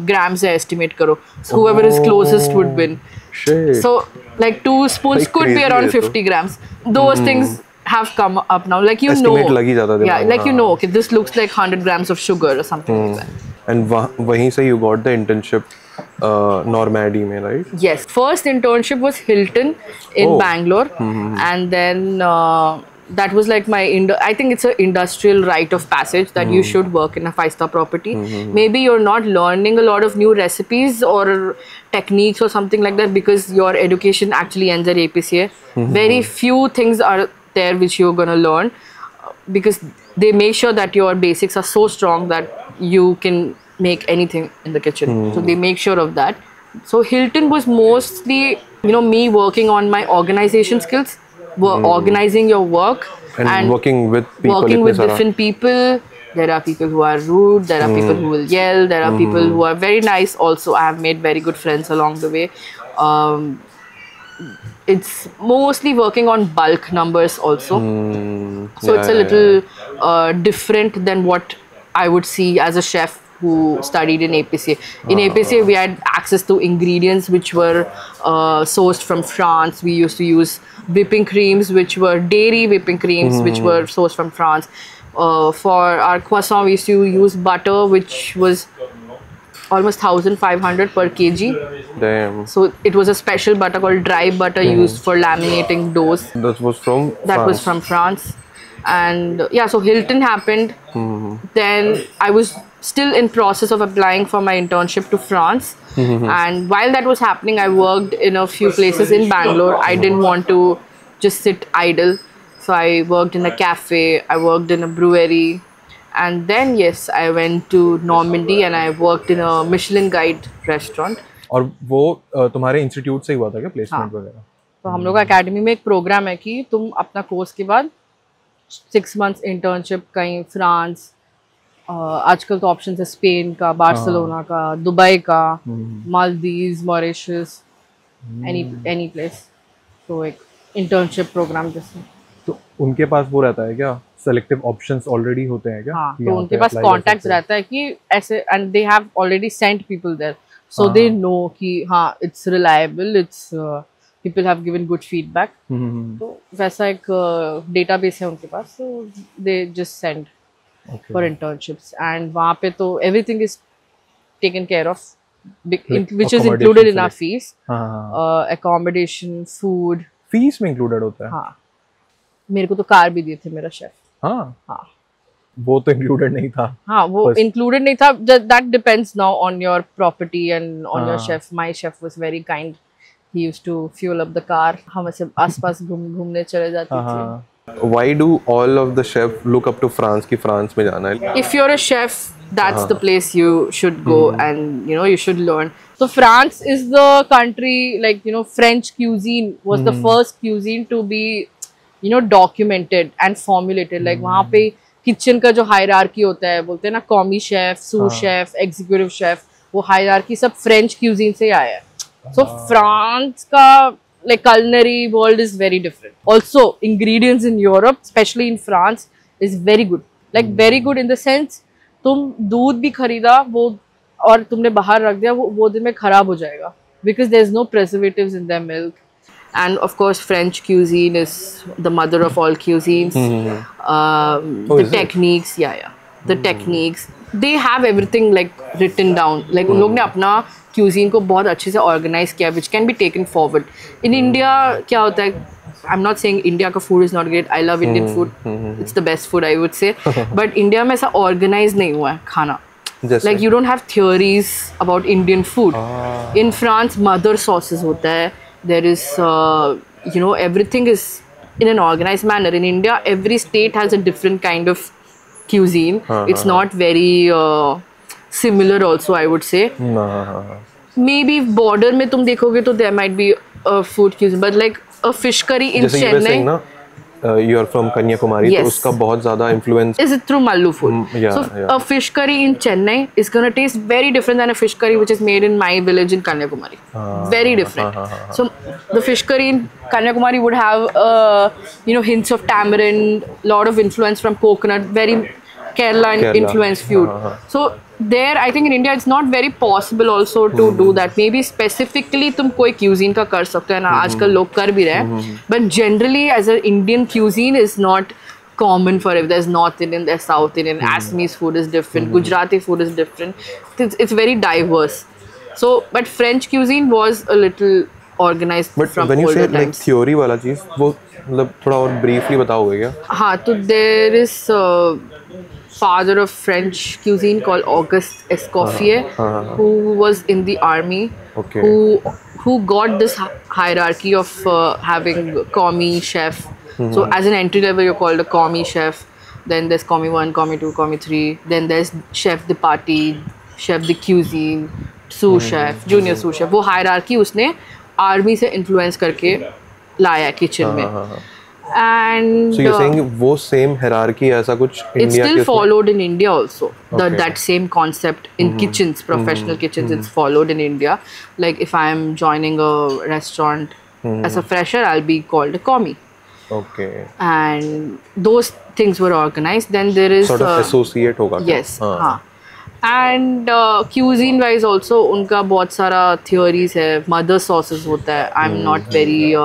Speaker 1: ग्राम्स है एस्टिमेट करो. So whoever is closest would win.
Speaker 2: Shit.
Speaker 1: So like 2 spoons
Speaker 2: Like
Speaker 1: could be
Speaker 2: crazy
Speaker 1: around
Speaker 2: है तो.
Speaker 1: 50 grams. Those things have come up now. Like
Speaker 2: Estimate लग ही जाता है
Speaker 1: yeah,
Speaker 2: दिमाग
Speaker 1: like
Speaker 2: में.
Speaker 1: okay, this looks like 100 grams of sugar or something like that.
Speaker 2: And वहीं से you got the internship Normandy में, right?
Speaker 1: Yes, first internship was Hilton in Bangalore, and then that was like my I think it's an industrial rite of passage that you should work in a 5-star property. Maybe you're not learning a lot of new recipes or techniques or something like that because your education actually ends at APCA. Very few things are there which you're gonna learn because they make sure that your basics are so strong that you can make anything in the kitchen. So they make sure of that. So Hilton was mostly, me working on my organization skills, organizing your work
Speaker 2: and working with people.
Speaker 1: Working with different people. There are people who are rude. There are people who will yell. There are people who are very nice. Also, I have made very good friends along the way. It's mostly working on bulk numbers also. So it's a little different than what I would see as a chef who studied in APCA. In APCA, we had access to ingredients which were sourced from France. We used to use whipping creams, which were dairy whipping creams, which were sourced from France. For our croissant, we used to use butter, which was almost 1,500 per kg.
Speaker 2: Damn.
Speaker 1: So it was a special butter called dry butter used for laminating doughs.
Speaker 2: That was from
Speaker 1: That
Speaker 2: France.
Speaker 1: was from France. And yeah, so Hilton happened. Then I was still in process of applying for my internship to France. And while that was happening, I worked in a few places in Bangalore. I didn't want to just sit idle. So I worked in a cafe, I worked in a brewery. And then yes, I went to Normandy and I worked in a Michelin Guide restaurant.
Speaker 5: और वो तुम्हारे institute से ही हुआ था क्या placement वगैरह?
Speaker 1: तो हम लोग अकेडमी में एक प्रोग्राम है कि तुम अपना कोर्स के बाद 6 months internship कहीं फ्रांस आजकल तो ऑप्शन है स्पेन का, बार्सिलोना का, दुबई का, मालदीव्स, मॉरिशस, एनी प्लेस। तो एक इंटर्नशिप प्रोग्राम जैसे।
Speaker 5: तो उनके पास वो रहता है क्या, सेलेक्टिव ऑप्शंस ऑलरेडी होते हैं क्या?
Speaker 1: हाँ, तो उनके पास कॉन्टैक्ट्स रहता है कि ऐसे, and they have already sent people there, so they know कि हाँ it's reliable, it's people have given good feedback. तो वैसा एक डेटाबेस है उनके पास, so they just send for internships, and वहाँ पे तो everything is taken care of, which is included in our fees. Accommodation, food.
Speaker 5: Fees में इंक्लूडेड होता है?
Speaker 1: हाँ, मेरे को तो कार भी दिए थे मेरा शेफ।
Speaker 5: हाँ, वो तो इंक्लूडेड नहीं था।
Speaker 1: हाँ, वो इंक्लूडेड नहीं था। That depends now on your property and on your chef. My chef was very kind. He used to fuel up the car. हम ऐसे आसपास घूमने चले जाते थे।
Speaker 2: Why do all of the chefs look up to France कि France में जाना है?
Speaker 1: If you're a chef, that's the place you should go, and you should learn. So France is the country, like French cuisine was the first cuisine to be documented and formulated. Like वहाँ पे kitchen का जो hierarchy होता है, बोलते हैं ना कॉमी chef, सूस chef, executive chef, वो हायरार्की सब फ्रेंच क्यूजीन से आया है। सो फ्रांस का like culinary world is very different. Also, ingredients in Europe, especially in France, is very good. Like very good in the sense, तुम दूध भी खरीदा वो और तुमने बाहर रख दिया, वो दिन में खराब हो जाएगा, because there's no preservatives in their milk. And of course, French cuisine is the mother of all cuisines. The techniques, the techniques, they have everything like written down. Like उन लोग ने अपना cuisine को बहुत अच्छे से organize किया, which can be taken forward. In India क्या होता है, I'm not saying India का food is not great. I love Indian food. It's the best food I would say. But India में ऐसा organize नहीं हुआ है खाना. Like you don't have theories about Indian food. In France, mother sauces होता है. There is everything is in an organized manner. In India, every state has a different kind of cuisine. It's not very similar also, I would say. Maybe border में तुम देखोगे तो there might be a food cuisine, but like a fish curry in Chennai.
Speaker 2: You are from Kanyakumari,
Speaker 1: yes.
Speaker 2: तो उसका बहुत ज़्यादा influence
Speaker 1: is it through Mallu food. A fish curry in Chennai is gonna taste very different than a fish curry which is made in my village in Kanyakumari. Very different. So the fish curry in Kanyakumari would have hints of tamarind, lot of influence from coconut, very Kerala influenced food. So there, I think in India it's not very possible also to do that. Maybe specifically तुम कोई cuisine का कर सकते हो ना, आजकल लोग कर भी रहे हैं. But generally as an Indian cuisine is not common for it. There's North Indian, there's South Indian, Assamese food is different, Gujarati food is different. It's very diverse. So, but French cuisine was a little organized
Speaker 2: but
Speaker 1: from
Speaker 2: when you
Speaker 1: older
Speaker 2: say
Speaker 1: times.
Speaker 2: like theory वाला चीज़, वो मतलब थोड़ा और briefly बताओगे क्या?
Speaker 1: हाँ, तो there is father of French cuisine called Auguste Escoffier, who was in the army, who got this hierarchy of having commis chef. So as an entry level, you're called a commis chef. Then there's commis 1, commis 2, commis 3. Then there's chef de partie, chef de cuisine, sous chef, junior sous chef. वो hierarchy उसने army से influence करके लाया kitchen में. And
Speaker 2: so you're saying वो same hierarchy ऐसा कुछ
Speaker 1: it's
Speaker 2: India
Speaker 1: still followed in India also. That same concept in kitchens, professional kitchens, it's followed in India. Like if I'm joining a restaurant as a fresher, I'll be called a commis.
Speaker 2: Okay.
Speaker 1: And those things were organized. Then there is
Speaker 2: sort of associate होगा.
Speaker 1: Yes. हाँ. And cuisine wise also उनका बहुत सारा theories है. Mother sauces होता है. I'm not very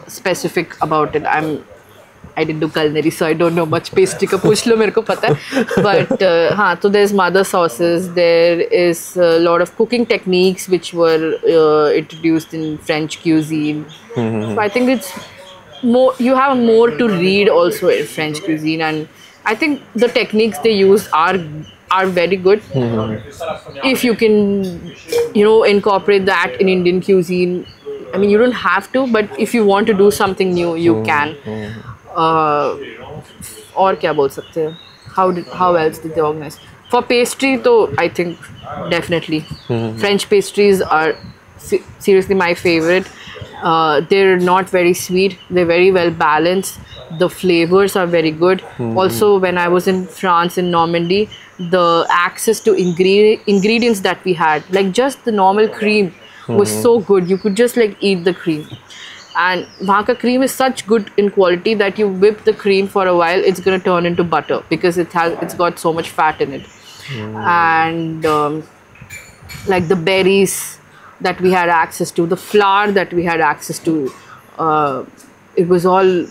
Speaker 1: specific about it. I didn't do culinary, so I don't know much. Pastry का पूछ लो, मेरे को पता है. But हाँ, so there's mother sauces. There is a lot of cooking techniques which were introduced in French cuisine. So I think it's more. You have more to read also in French cuisine, and I think the techniques they use are very good. If you can, incorporate that in Indian cuisine. I mean, you don't have to, but if you want to do something new, you can. और क्या बोल सकते हैं? How else did they organize? For pastry, though, I think definitely French pastries are seriously my favorite. They're not very sweet. They're very well balanced. The flavors are very good. Also, when I was in France, in Normandy, the access to ingredients that we had, like just the normal cream, was so good. You could just like eat the cream. And वहाँ का cream is such good in quality that you whip the cream for a while, it's gonna turn into butter because it's got so much fat in it. And like the berries that we had access to, the flour that we had access to, it was all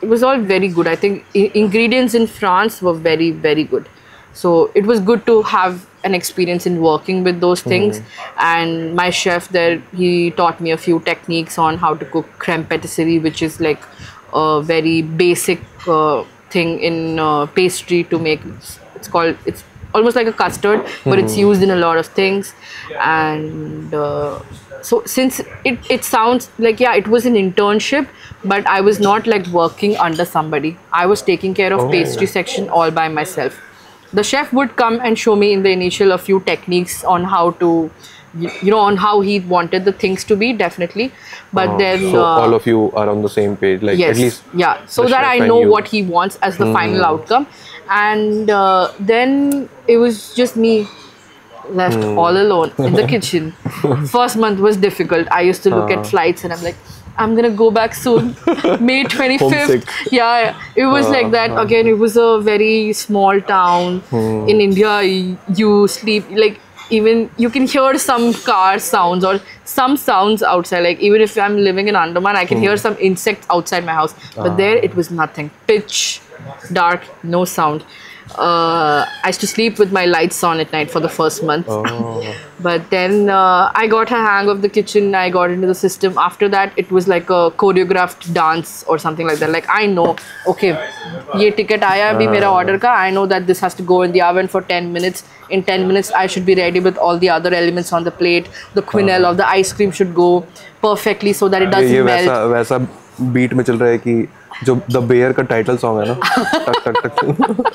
Speaker 1: very good. I think ingredients in France were very, very good. So it was good to have an experience in working with those things. And my chef there, he taught me a few techniques on how to cook crème patisserie, which is like a very basic thing in pastry to make. It's almost like a custard, but it's used in a lot of things. And so since it sounds like, yeah, it was an internship, but I was not like working under somebody. I was taking care of pastry section all by myself. The chef would come and show me in the initial a few techniques on how to, on how he wanted the things to be, definitely. But then
Speaker 2: so all of you are on the same page, like
Speaker 1: yes,
Speaker 2: at least
Speaker 1: so that I know what he wants as the final outcome. And then it was just me left all alone in the kitchen. First month was difficult. I used to look at flights and I'm like, I'm gonna go back soon. May 25th. Yeah, it was like that. Again, it was a very small town. In India, you sleep, like, even you can hear some car sounds or some sounds outside. Like, even if I'm living in Andaman, I can hear some insects outside my house. But there, it was nothing. Pitch dark, no sound. I used to sleep with my lights on at night for the first month. But then I got a hang of the kitchen. I got into the system. After that, it was like a choreographed dance or something like that. Like, I know, okay, ye ticket aaya abhi mera order ka. I know that this has to go in the oven for 10 minutes. In 10 minutes, I should be ready with all the other elements on the plate. The quenelle of the ice cream should go perfectly so that it doesn't melt.
Speaker 2: वैसा beat में चल रहा है कि जो The Bear का title song है ना, टक टक टक.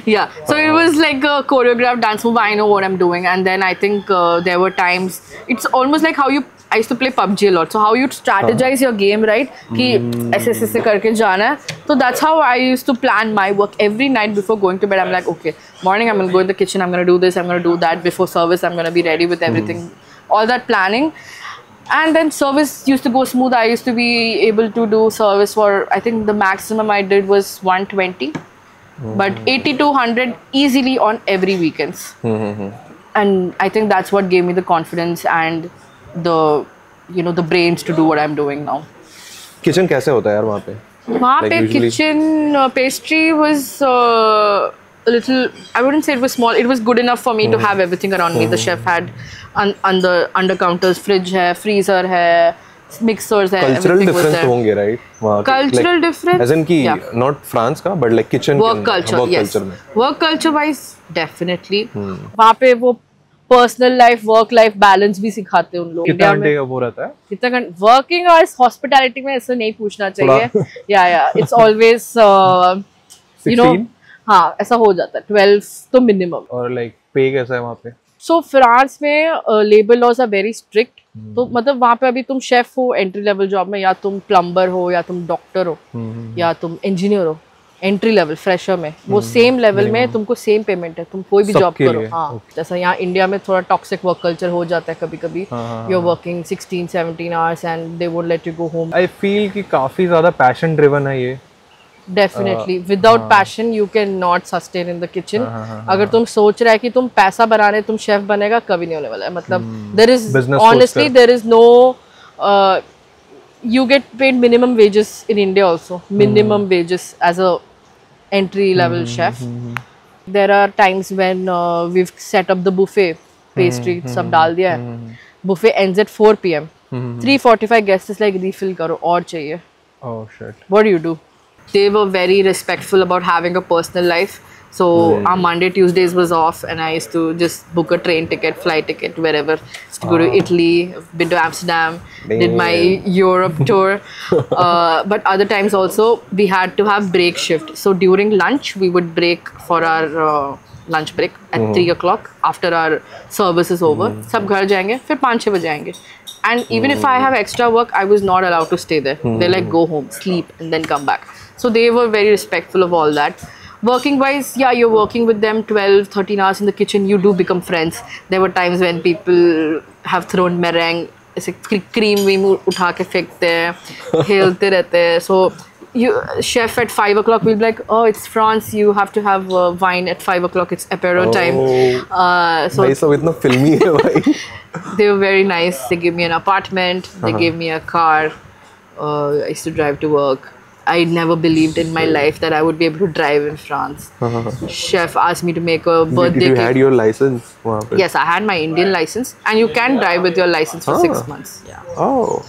Speaker 1: Yeah, so it was like a choreographed dance move. I know what I'm doing. And then I think there were times, it's almost like how I used to play PUBG a lot. So how you strategize your game, right? कि ऐसे करके जाना है. So that's how I used to plan my work every night before going to bed. I'm like, okay, morning I'm going to go in the kitchen, I'm going to do this, I'm going to do that. Before service, I'm going to be ready with everything. All that planning. And then service used to go smooth. I used to be able to do service for, I think the maximum I did was 120. But 80 to 100 easily on every weekends. And I think that's what gave me the confidence and the, the brains to do what I'm doing now.
Speaker 2: Kitchen कैसे होता है यार वहाँ पे?
Speaker 1: वहाँ पे kitchen pastry was a little, I wouldn't say it was small. It was good enough for me to have everything around me. The chef had under counters, fridge hai, freezer hai, mixers hai.
Speaker 2: Cultural difference होंगे, right?
Speaker 1: Cultural difference?
Speaker 2: As in कि not France का, but like kitchen
Speaker 1: work culture, yes.
Speaker 2: culture में.
Speaker 1: Work culture wise, definitely. वहाँ पे वो personal life, work life balance भी सिखाते हैं उन लोग.
Speaker 2: कितना घंटे का वो रहता है?
Speaker 1: कितना घंटे? Working hours hospitality में ऐसा नहीं पूछना चाहिए. Yeah, it's always 16? हाँ, ऐसा हो जाता है. 12 तो minimum.
Speaker 2: और like pay कैसा है वहाँ पे?
Speaker 1: So फ्रांस में labor laws are very strict. तो मतलब वहाँ पे अभी तुम शेफ हो एंट्री लेवल जॉब में, या तुम प्लम्बर हो, या तुम डॉक्टर हो, या तुम इंजीनियर हो, एंट्री लेवल फ्रेशर में वो सेम लेवल में तुमको सेम पेमेंट है. तुम कोई भी जॉब करो. हाँ, जैसा यहाँ इंडिया में थोड़ा टॉक्सिक वर्क कल्चर हो जाता है कभी कभी. You are working 16-17 hours and they won't let you go home.
Speaker 2: I feel कि काफी ज्यादा पैशन ड्रिवन है ये.
Speaker 1: Definitely. Without passion, you cannot sustain in the kitchen. अगर तुम सोच रहा है कि तुम पैसा बना रहे तुम शेफ बनेगा, कभी नहीं होने वाला है. मतलब there is honestly there is no you get paid minimum wages in India also. Minimum wages as a entry level chef. There are times when we've set up the buffet pastry सब डाल दिया है. Buffet ends at 4 PM. 3:45 guests is like refill करो और चाहिए.
Speaker 2: Oh shit.
Speaker 1: What do you do? They were very respectful about having a personal life. So our Monday, Tuesdays was off, and I used to just book a train ticket, flight ticket, wherever. Just to go to Italy, been to Amsterdam, did my Europe tour. But other times also, we had to have break shift. So during lunch, we would break for our lunch break at 3 o'clock after our service is over. सब घर जाएंगे, फिर 5-6 बजे आएंगे. And even if I have extra work, I was not allowed to stay there. They're like, go home, sleep, and then come back. So they were very respectful of all that. Working wise, yeah, you're working with them 12, 13 hours in the kitchen. You do become friends. There were times when people have thrown meringue, cream we utha ke fenkte hain, hilte rehte hain. So chef at 5 o'clock will be like, oh, it's France, you have to have wine at 5 o'clock, it's apero time. So
Speaker 2: itna filmy hai bhai.
Speaker 1: They were very nice. They gave me an apartment, they gave me a car. I used to drive to work. I never believed in my life that I would be able to drive in France. Chef asked me to make a birthday
Speaker 2: cake. You
Speaker 1: cake.
Speaker 2: had your license?
Speaker 1: Yes, I had my Indian license, and you can drive with your license for 6 months. Yeah.
Speaker 2: Oh.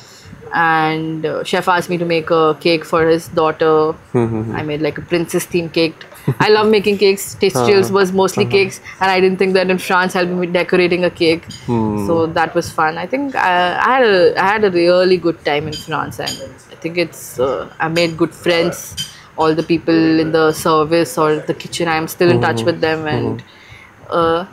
Speaker 1: And chef asked me to make a cake for his daughter. I made like a princess theme cake. I love making cakes. Tastials was mostly cakes, and I didn't think that in France I'll be decorating a cake. So that was fun. I think I had a really good time in France, and I think it's I made good friends. All the people in the service or the kitchen, I'm still in touch with them, and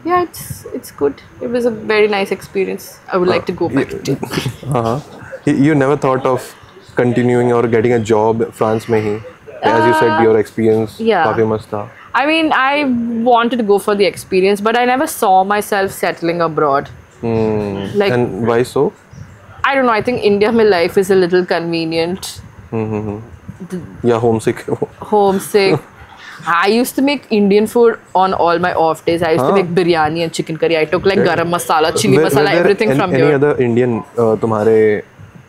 Speaker 1: yeah, it's good. It was a very nice experience. I would like to go back to.
Speaker 2: You never thought of continuing or getting a job France mein hi? As you said, your experience काफी मस्त था.
Speaker 1: I mean, I wanted to go for the experience, but I never saw myself settling abroad. Like,
Speaker 2: and why so?
Speaker 1: I don't know. I think India, my life is a little convenient.
Speaker 2: Yeah, homesick.
Speaker 1: Homesick. I used to make Indian food on all my off days. I used to make biryani and chicken curry. I took like garam masala, chili masala, everything from here.
Speaker 2: Any other Indian तुम्हारे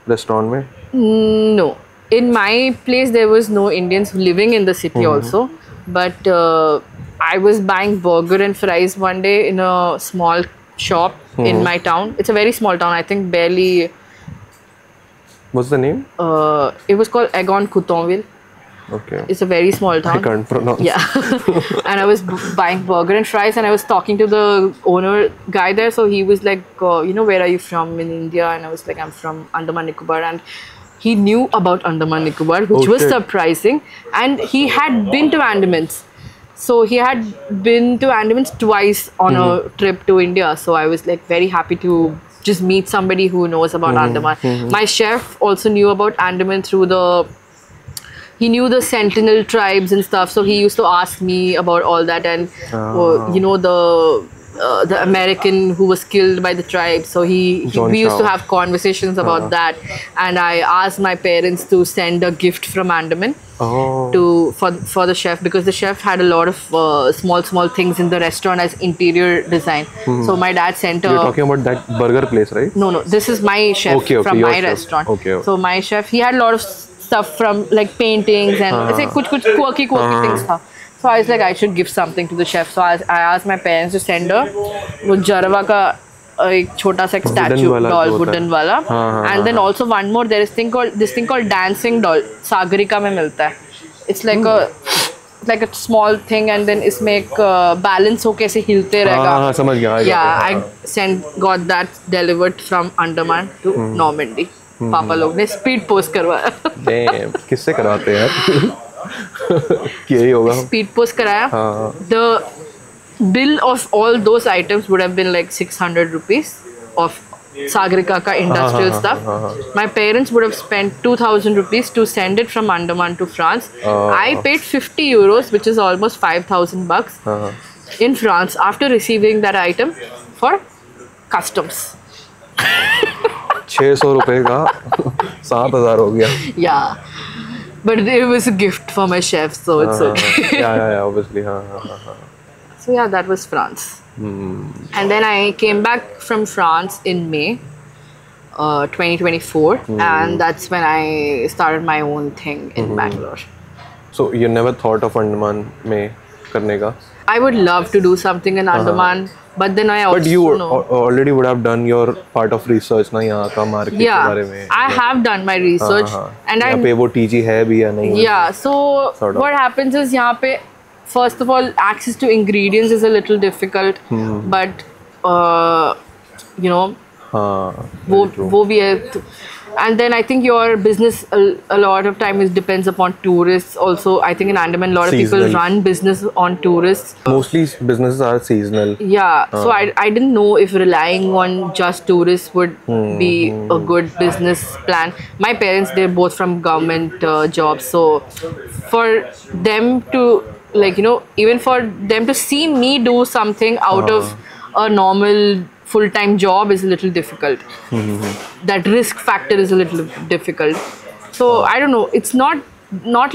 Speaker 2: restaurant में?
Speaker 1: No. In my place, there was no Indians living in the city also. But I was buying burger and fries one day in a small shop in my town. It's a very small town. I think barely...
Speaker 2: What's the name?
Speaker 1: It was called Agon Coutonville.
Speaker 2: Okay.
Speaker 1: It's a very small town.
Speaker 2: I can't pronounce.
Speaker 1: Yeah. And I was buying burger and fries, and I was talking to the owner guy there. So he was like, you know, where are you from in India? And I was like, I'm from Andaman Nicobar. And he knew about Andaman Nicobar, which was surprising. And he had been to Andamans. So he had been to Andamans twice on a trip to India. So I was like very happy to just meet somebody who knows about Andaman. My chef also knew about Andaman through he knew the Sentinel tribes and stuff. So he used to ask me about all that. And, you know, the American who was killed by the tribe. So we used to have conversations about that. And I asked my parents to send a gift from Andaman for the chef, because the chef had a lot of small things in the restaurant as interior design. So my dad sent
Speaker 2: You're talking about that burger place, right?
Speaker 1: No, this is my chef from my restaurant. So my chef, he had a lot of stuff from like paintings and kuch quirky things tha. So I was like, I should give something to the chef. So I asked my parents to send her वो Jarva का एक छोटा सा statue doll, wooden वाला. And then also one more, there is this thing called dancing doll. Sagarika में मिलता है. It's like a small thing, and then इसमें एक balance होके ऐसे हिलते रहेगा.
Speaker 2: समझ गया.
Speaker 1: Yeah, I got that delivered from Andaman to Normandy. पापा लोग ने speed post करवाया.
Speaker 2: Damn, किससे करवाते हैं यार? यही होगा.
Speaker 1: Speed post कराया. The bill of all those items would have been like 600 rupees of Sagarika ka industrial stuff. My parents would have spent 2,000 rupees to send it from Andaman to France. I paid 50 euros, which is almost 5,000 bucks in France after receiving that item for customs.
Speaker 2: 600 रुपए का 7,000 हो गया.
Speaker 1: Yeah. But it was a gift for my chef, so it's okay.
Speaker 2: yeah, obviously.
Speaker 1: So yeah, that was France. And then I came back from France in May 2024, and that's when I started my own thing in Bangalore.
Speaker 2: So you never thought of Andaman में करने का?
Speaker 1: I would love to do something in Andaman, but then I also
Speaker 2: But you already would have done your part of research ना यहाँ का market के बारे में.
Speaker 1: I have done my research, and
Speaker 2: यहाँ पे वो TG है भी या नहीं?
Speaker 1: Yeah, so what happens is यहाँ पे, first of all, access to ingredients is a little difficult, but you know, वो भी है. And then I think your business a lot of time depends upon tourists also. I think in Andaman a lot of people
Speaker 2: Seasonal.
Speaker 1: run business on tourists.
Speaker 2: Mostly businesses are seasonal.
Speaker 1: Yeah, so I didn't know if relying on just tourists would be a good business plan. My parents, they're both from government jobs, so for them to, like, you know, even for them to see me do something out of a normal full-time job is a little difficult. That risk factor is a little difficult. So I don't know, it's not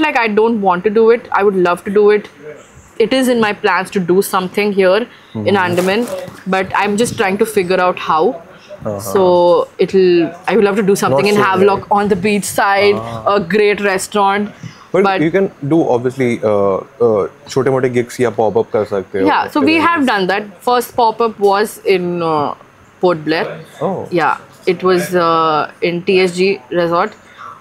Speaker 1: like I don't want to do it. I would love to do it. It is in my plans to do something here in Andaman, but I'm just trying to figure out how. So I would love to do something in
Speaker 2: so
Speaker 1: Havelock on the beach side, a great restaurant.
Speaker 2: But you can do obviously छोटे मोटे gigs या pop up कर सकते हो.
Speaker 1: Yeah, so we have done that. First pop up was in Port Blair.
Speaker 2: Oh.
Speaker 1: Yeah, it was in TSG Resort,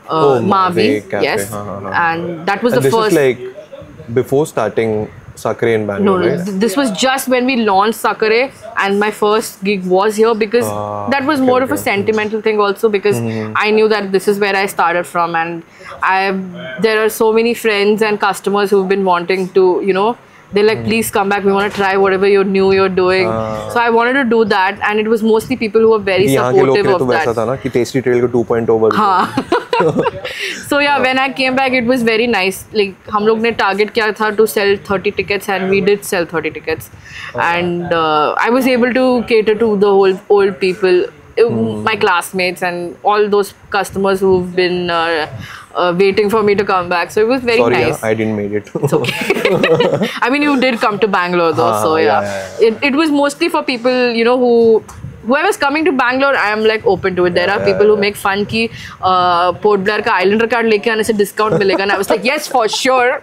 Speaker 1: Mavi.
Speaker 2: Cafe.
Speaker 1: Yes, and that was
Speaker 2: And
Speaker 1: the
Speaker 2: this
Speaker 1: first.
Speaker 2: is like before starting Sakare in Bangalore,
Speaker 1: No,
Speaker 2: right?
Speaker 1: this was just when we launched Sakare, and my first gig was here because that was more of a sentimental thing also, because I knew that this is where I started from, and there are so many friends and customers who've been wanting to, you know, they're like, please come back, we want to try whatever you're doing. So I wanted to do that, and it was mostly people who were very
Speaker 2: यहाँ के लोग
Speaker 1: supportive
Speaker 2: के
Speaker 1: of
Speaker 2: तो वैसा
Speaker 1: that.
Speaker 2: था ना कि Tasty Trail को 2.0 बदल
Speaker 1: So yeah, when I came back, it was very nice. Like, हम लोग ने target किया था to sell 30 tickets, and we did sell 30 tickets. And I was able to cater to the whole old people, my classmates, and all those customers who've been waiting for me to come back. So it was very
Speaker 2: Sorry,
Speaker 1: nice.
Speaker 2: I didn't make it.
Speaker 1: It's okay. I mean, you did come to Bangalore though, so yeah. It was mostly for people, you know, whoever's coming to Bangalore, I am like open to it. There are people who make fun ki Port Blair ka Islander card leke aane se discount milega, and I was like, yes, for sure.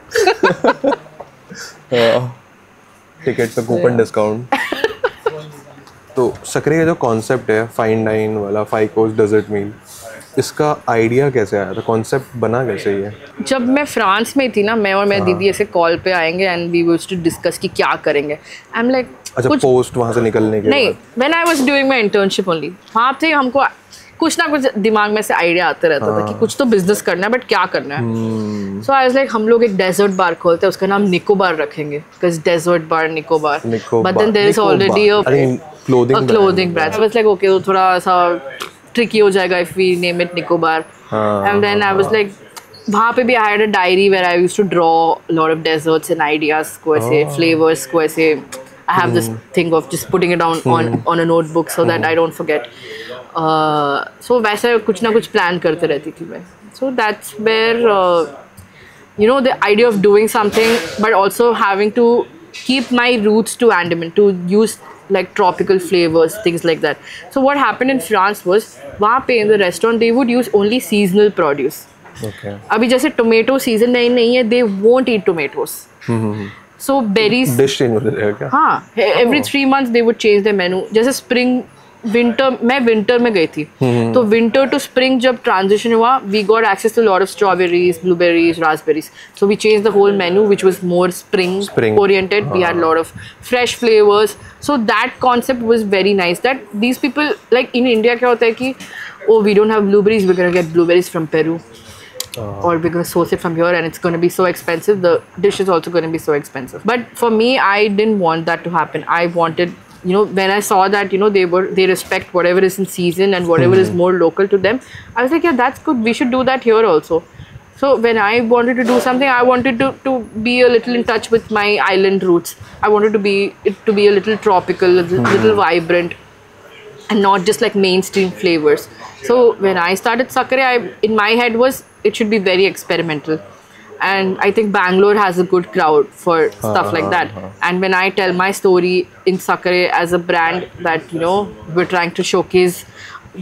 Speaker 2: Ticket पे coupon discount. तो सकरे का जो concept है fine dine वाला 5 course desert मील, इसका idea कैसे आया था, कॉन्सेप्ट बना कैसे ये?
Speaker 1: जब मैं फ्रांस में थी ना, मैं और मेरी दीदी ऐसे कॉल पे आएंगे and we used to discuss कि क्या करेंगे. आई एम लाइक,
Speaker 2: अच्छा, पोस्ट वहाँ से निकलने के
Speaker 1: नहीं,
Speaker 2: बाद
Speaker 1: when I was doing my internship only, वहाँ पे हमको कुछ ना कुछ दिमाग में से आइडिया आते रहता था कि कुछ तो बिजनेस करना है, बट क्या करना है. सो आई वाज लाइक, हम लोग एक डेजर्ट बार खोलते हैं, उसका नाम निकोबार रखेंगे, because dessert bar Nicobar. But then there is already a clothing brand. So it's like, okay, तो थोड़ा सा ट्रिकी हो जाएगा if we name it Nicobar. And then I was like, वहाँ पे भी I had a diary where I used to draw lot of desserts and ideas को, ऐसे फ्लेवर्स को, ऐसे I have this thing of just putting it down on a notebook so that I don't forget. So वैसे कुछ ना कुछ plan करते रहती थी मैं. So that's where you know, the idea of doing something but also having to keep my roots to Andaman, to use like tropical flavors, things like that. So what happened in France was, वहाँ पे in the restaurant they would use only seasonal produce.
Speaker 2: Okay.
Speaker 1: अभी जैसे tomato season नहीं है, they won't eat tomatoes. So berries.
Speaker 2: Dish change हो जाएगा क्या?
Speaker 1: हाँ, every 3 months they would change their menu. जैसे spring, winter, मैं winter में गई थी, तो winter to spring जब transition हुआ, we got access to a lot of strawberries, blueberries, raspberries. So we changed the whole menu, which was more spring oriented. We had a lot of fresh flavors. So that concept was very nice. That these people, like in India क्या होता है कि, oh, we don't have blueberries, we're gonna get blueberries from Peru. Or we're going to source it from here and it's going to be so expensive. The dish is also going to be so expensive. But for me, I didn't want that to happen. I wanted, you know, when I saw that, you know, they respect whatever is in season and whatever is more local to them, I was like, yeah, that's good. We should do that here also. So when I wanted to do something, I wanted to be a little in touch with my island roots. I wanted it to be a little tropical, a little vibrant, and not just like mainstream flavors. So when I started Sakare, in my head was, it should be very experimental. And I think Bangalore has a good crowd for stuff like that. And when I tell my story in Sakare as a brand that, you know, we're trying to showcase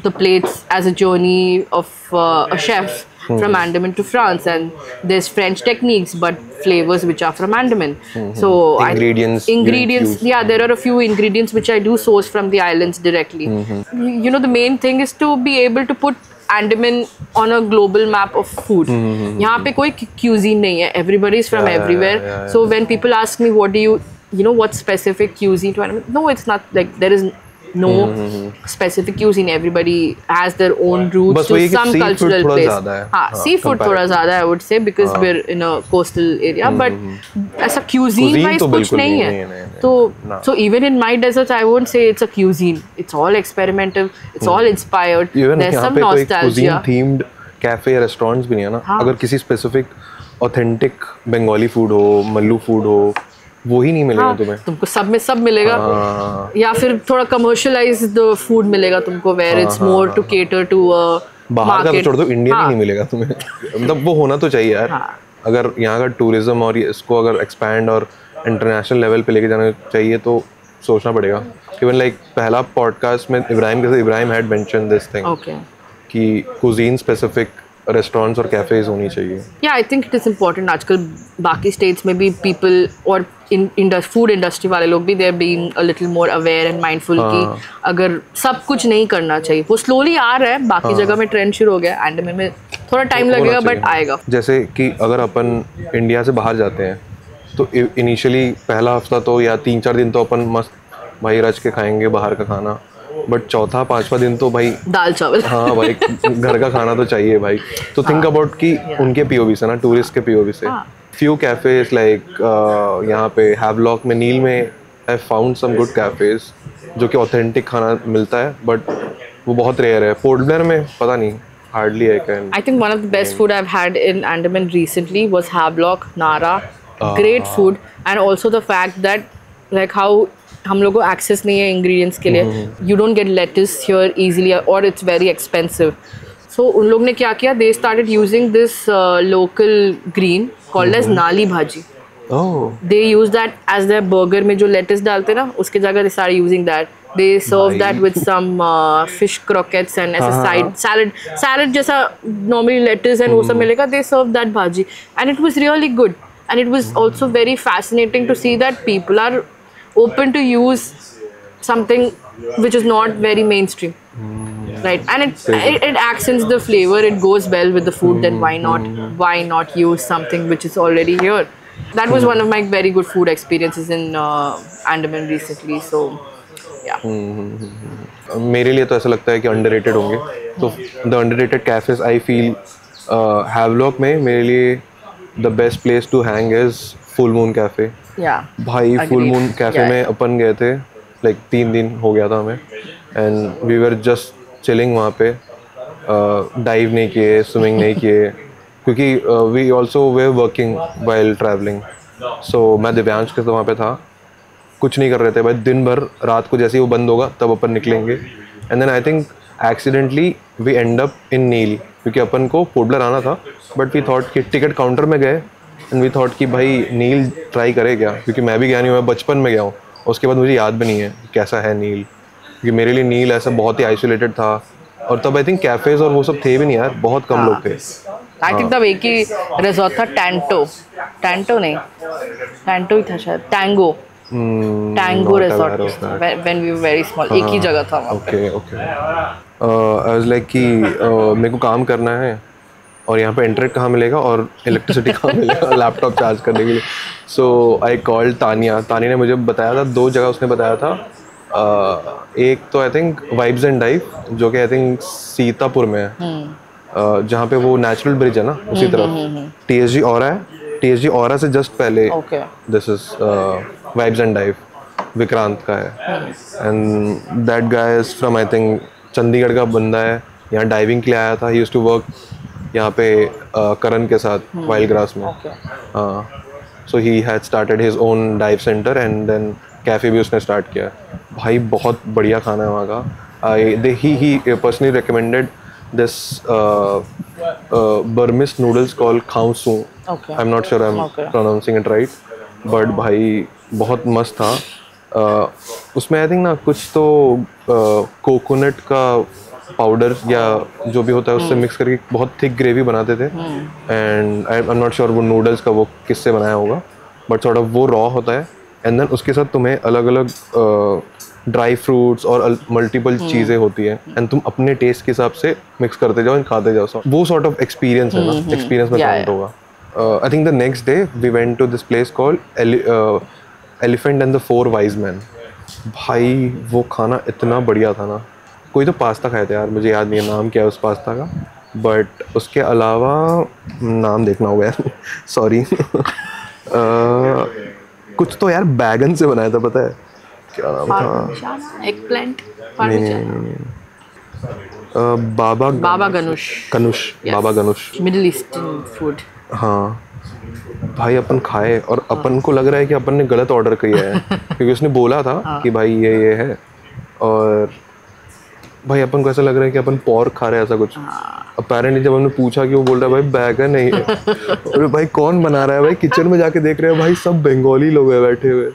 Speaker 1: the plates as a journey of a chef from Andaman to France, and there's French techniques but flavors which are from Andaman. So
Speaker 2: Ingredients,
Speaker 1: yeah, there are a few ingredients which I do source from the islands directly. You know, the main thing is to be able to put Andaman on a global map of food. यहाँ पे कोई cuisine नहीं है. Everybody is from everywhere. So when people ask me, what do you know, what specific cuisine to Andaman? No, it's not like there is no specific cuisine. Everybody has their own roots
Speaker 2: बस
Speaker 1: to
Speaker 2: वही कि
Speaker 1: some
Speaker 2: seafood
Speaker 1: cultural
Speaker 2: थोड़ा
Speaker 1: place.
Speaker 2: ज़्यादा है,
Speaker 1: हाँ, seafood थोड़ा ज़्यादा I would say because we're in a coastal area, but ऐसा cuisine wise
Speaker 2: तो
Speaker 1: कुछ
Speaker 2: बिल्कुल
Speaker 1: नहीं
Speaker 2: नहीं,
Speaker 1: है.
Speaker 2: नहीं,
Speaker 1: तो
Speaker 2: ना.
Speaker 1: so even in my deserts I won't say it's a cuisine. It's all experimental. It's all inspired.
Speaker 2: Even
Speaker 1: There's
Speaker 2: यहाँ
Speaker 1: some
Speaker 2: पे कोई कुजीन
Speaker 1: nostalgia.
Speaker 2: थीम्ड कैफे या रेस्टोरेंट्स भी नहीं है ना.
Speaker 1: हाँ.
Speaker 2: अगर किसी स्पेसिफिक ऑथेंटिक बंगाली फूड हो, मल्लू फूड हो, वो ही नहीं मिलेगा
Speaker 1: हाँ,
Speaker 2: तुम्हें.
Speaker 1: तुमको सब में सब मिलेगा. या फिर थोड़ा कमर्शियलाइज्ड फूड मिलेगा तुमको where it's more to cater to
Speaker 2: बाहर का तो छोड़ दो, इंडियन ही नहीं मिलेगा तुम्हें. मतलब वो होना तो चाहिए यार. अगर यहाँ का टूरिज्म और इसको अगर एक्सपैंड और इंटरनेशनल लेवल पे लेके जाना चाहिए तो सोचना पड़ेगा. इवन लाइक पहला पॉडकास्ट में Ibrahim had mention this thing कि कुजीन स्पेसिफिक रेस्टोरेंट्स और कैफेज होनी चाहिए.
Speaker 1: या आई थिंक इट इज़ इम्पोर्टेंट. आजकल बाकी स्टेट्स में भी पीपल और फूड इंडस्ट्री वाले लोग भी they are being a little more aware and mindful कि अगर सब कुछ नहीं करना चाहिए. वो स्लोली आ रहा है. बाकी जगह में ट्रेंड शुरू हो गया. अंडमान में थोड़ा टाइम लगेगा बट आएगा.
Speaker 2: जैसे कि अगर अपन इंडिया से बाहर जाते हैं तो इनिशियली पहला हफ्ता तो या 3-4 दिन तो अपन मस्त भाई रच के खाएंगे बाहर का खाना. बट चौथा 5वां दिन तो भाई
Speaker 1: दाल चावल.
Speaker 2: हाँ भाई घर का खाना तो चाहिए भाई. तो थिंक अबाउट कि उनके पीओवी से ना, टूरिस्ट के पीओवी से फ्यू कैफेज लाइक यहाँ पे हैवलॉक में, नील में I found some good cafes जो कि ऑथेंटिक खाना मिलता है बट वो बहुत रेयर है. पोर्ट ब्लेयर में पता नहीं, hardly I can.
Speaker 1: I think one of the best food I've had in Andaman recently was Havelock, Nara. Great food, and also the fact that like how हम लोगों को access नहीं है ingredients के लिए. You don't get lettuce here easily और it's very expensive. So उन लोग ने क्या किया, they started using this local green called as nali bhaji. They use that as their burger में जो लेटस डालते ना, उसके जगह they start using that. They serve that with some fish croquettes and as a side salad जैसा normally lettuce and वो सब मिलेगा. They serve that bhaji and it was really good, and it was also very fascinating to see that people are open to use something which is not very mainstream, right? And it accents the flavor. It goes well with the food. Then why not use something which is already here? That was one of my very good food experiences in Andaman recently. So
Speaker 2: मेरे लिए तो ऐसा लगता है कि underrated होंगे. तो the underrated cafes I feel Havelock में मेरे लिए the best place to hang is full moon cafe. भाई फुल मून कैफे में अपन गए थे, लाइक 3 दिन हो गया था हमें, and we were just chilling वहाँ पे. डाइव नहीं किए, स्विमिंग नहीं किए क्योंकि we also were working while travelling. So मैं दिव्यांश के वहाँ पे था, कुछ नहीं कर रहे थे भाई दिन भर. रात को जैसे ही वो बंद होगा तब अपन निकलेंगे. And then I think accidentally we end up in Neil क्योंकि अपन को पोर्ट ब्लेयर आना था बट वी थॉट कि टिकट काउंटर में गए एंड वी थॉट कि भाई नील ट्राई करे क्या, क्योंकि मैं भी गया नहीं हूँ, मैं बचपन में गया हूँ. उसके बाद मुझे याद भी नहीं है कैसा है नील, क्योंकि मेरे लिए नील ऐसा बहुत ही आइसोलेटेड था. और तब आई थिंक कैफेज और वो सब थे भी नहीं यार, बहुत कम लोग थे.
Speaker 1: आई थिंक तब एक ही रिजॉर्ट था, टैंटो नहीं, टैंटो ही था शायद, Tango resort when we were very small. एक ही जगह था वहाँ पे.
Speaker 2: ओके आई वाज लाइक कि मेरे को काम करना है और यहाँ पे इंटरनेट कहाँ मिलेगा और इलेक्ट्रिसिटी कहाँ मिलेगा लैपटॉप चार्ज करने के लिए. सो आई कॉल्ड तानिया ने मुझे बताया था 2 जगह उसने बताया था. एक तो I think vibes and dive जो कि आई थिंक सीतापुर में है, जहाँ पे वो नेचुरल ब्रिज है ना उसी तरफ. TSG ऑरा है, TSG ऑरा से जस्ट पहले this is vibes and dive, Vikrant का है. And that guy is from I think Chandigarh का बंदा है, यहाँ डाइविंग के लिए आया था. ही यूज्ड टू वर्क यहाँ पे करण के साथ वाइल्ड ग्रास में. हाँ, so he had started his own dive centre and then cafe भी उसने स्टार्ट किया. भाई बहुत बढ़िया खाना है वहाँ का. He personally recommended this Burmese noodles called khao su. I'm not sure I'm pronouncing it right, but भाई बहुत मस्त था. उसमें आई थिंक ना कुछ तो कोकोनट का पाउडर या जो भी होता है उससे मिक्स करके बहुत थिक ग्रेवी बनाते थे. And I am not sure वो नूडल्स का वो किससे बनाया होगा, बट सॉर्ट ऑफ वो रॉ होता है. एंड देन उसके साथ तुम्हें अलग अलग ड्राई फ्रूट्स और मल्टीपल चीज़ें होती हैं एंड तुम अपने टेस्ट के हिसाब से मिक्स करते जाओ एंड खाते जाओ. वो सॉर्ट ऑफ एक्सपीरियंस है ना, एक्सपीरियंस में काउंट होगा. I think the next day we went to this place called Elephant and the 4 Wise Man. भाई वो खाना इतना बढ़िया था ना। कोई तो पास्ता खाया था यार, मुझे याद नहीं है नाम क्या है उस पास्ता का, बट उसके अलावा नाम देखना होगा यार सॉरी कुछ तो यार बैगन से बनाया था, पता है क्या नाम था?
Speaker 1: एगप्लांट,
Speaker 2: नहीं नहीं नहीं, बाबा
Speaker 1: गनुश,
Speaker 2: बाबा गनुश,
Speaker 1: मिडिल ईस्टर्न फूड।
Speaker 2: हाँ भाई अपन खाए और अपन को लग रहा है कि अपन ने गलत ऑर्डर किया है क्योंकि उसने बोला था कि भाई ये है, और भाई अपन को ऐसा लग रहा है कि अपन पोर्क खा रहे हैं ऐसा कुछ। अपेरेंटली जब हमने पूछा कि वो बोल रहा है भाई बैगन नहीं है अरे भाई कौन बना रहा है भाई, किचन में जाके देख रहे हैं भाई सब बंगाली लोग हैं बैठे हुए,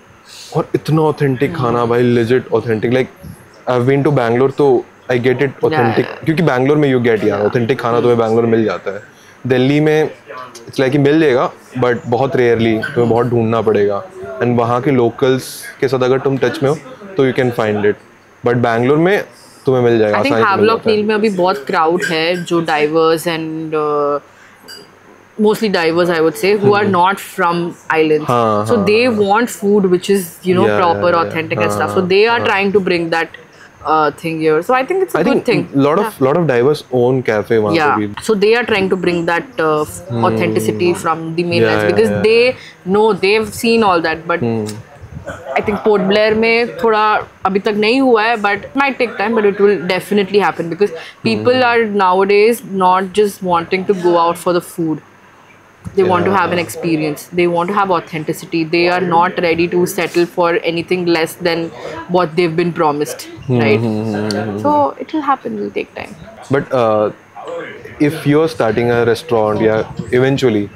Speaker 2: और इतना ऑथेंटिक खाना भाई, legit authentic. Like I have been to Bangalore तो आई गेट इट ऑथेंटिक, क्योंकि बैंगलोर में यू गेट यार ऑथेंटिक खाना तुम्हें बैंगलोर मिल जाता है। दिल्ली में इट्स लाइक कि मिल जाएगा बट बहुत रेयरली, तुम्हें बहुत ढूंढना पड़ेगा, एंड वहाँ के लोकल्स के साथ अगर तुम टच में हो तो you can find it, but Bangalore में तुम्हें मिल जाएगा।
Speaker 1: आई थिंक हैवलॉक नील में अभी बहुत क्राउड है जो diverse and mostly divers I would say who are not from islands, so they want food which is proper, authentic and stuff, so they are trying to bring that thing here, so I think it's a good thing.
Speaker 2: lot of divers own cafe wahan pe bhi,
Speaker 1: so they are trying to bring that authenticity from the mainland because they know, they've seen all that, but I think Port Blair में थोड़ा अभी तक नहीं हुआ है, but it might take time, but it will definitely happen because people are nowadays not just wanting to go out for the food. They want to have an experience. They want to have authenticity. They are not ready to settle for anything less than what they've been promised, right? So it will happen. It will take time.
Speaker 2: But if you're starting a restaurant, eventually,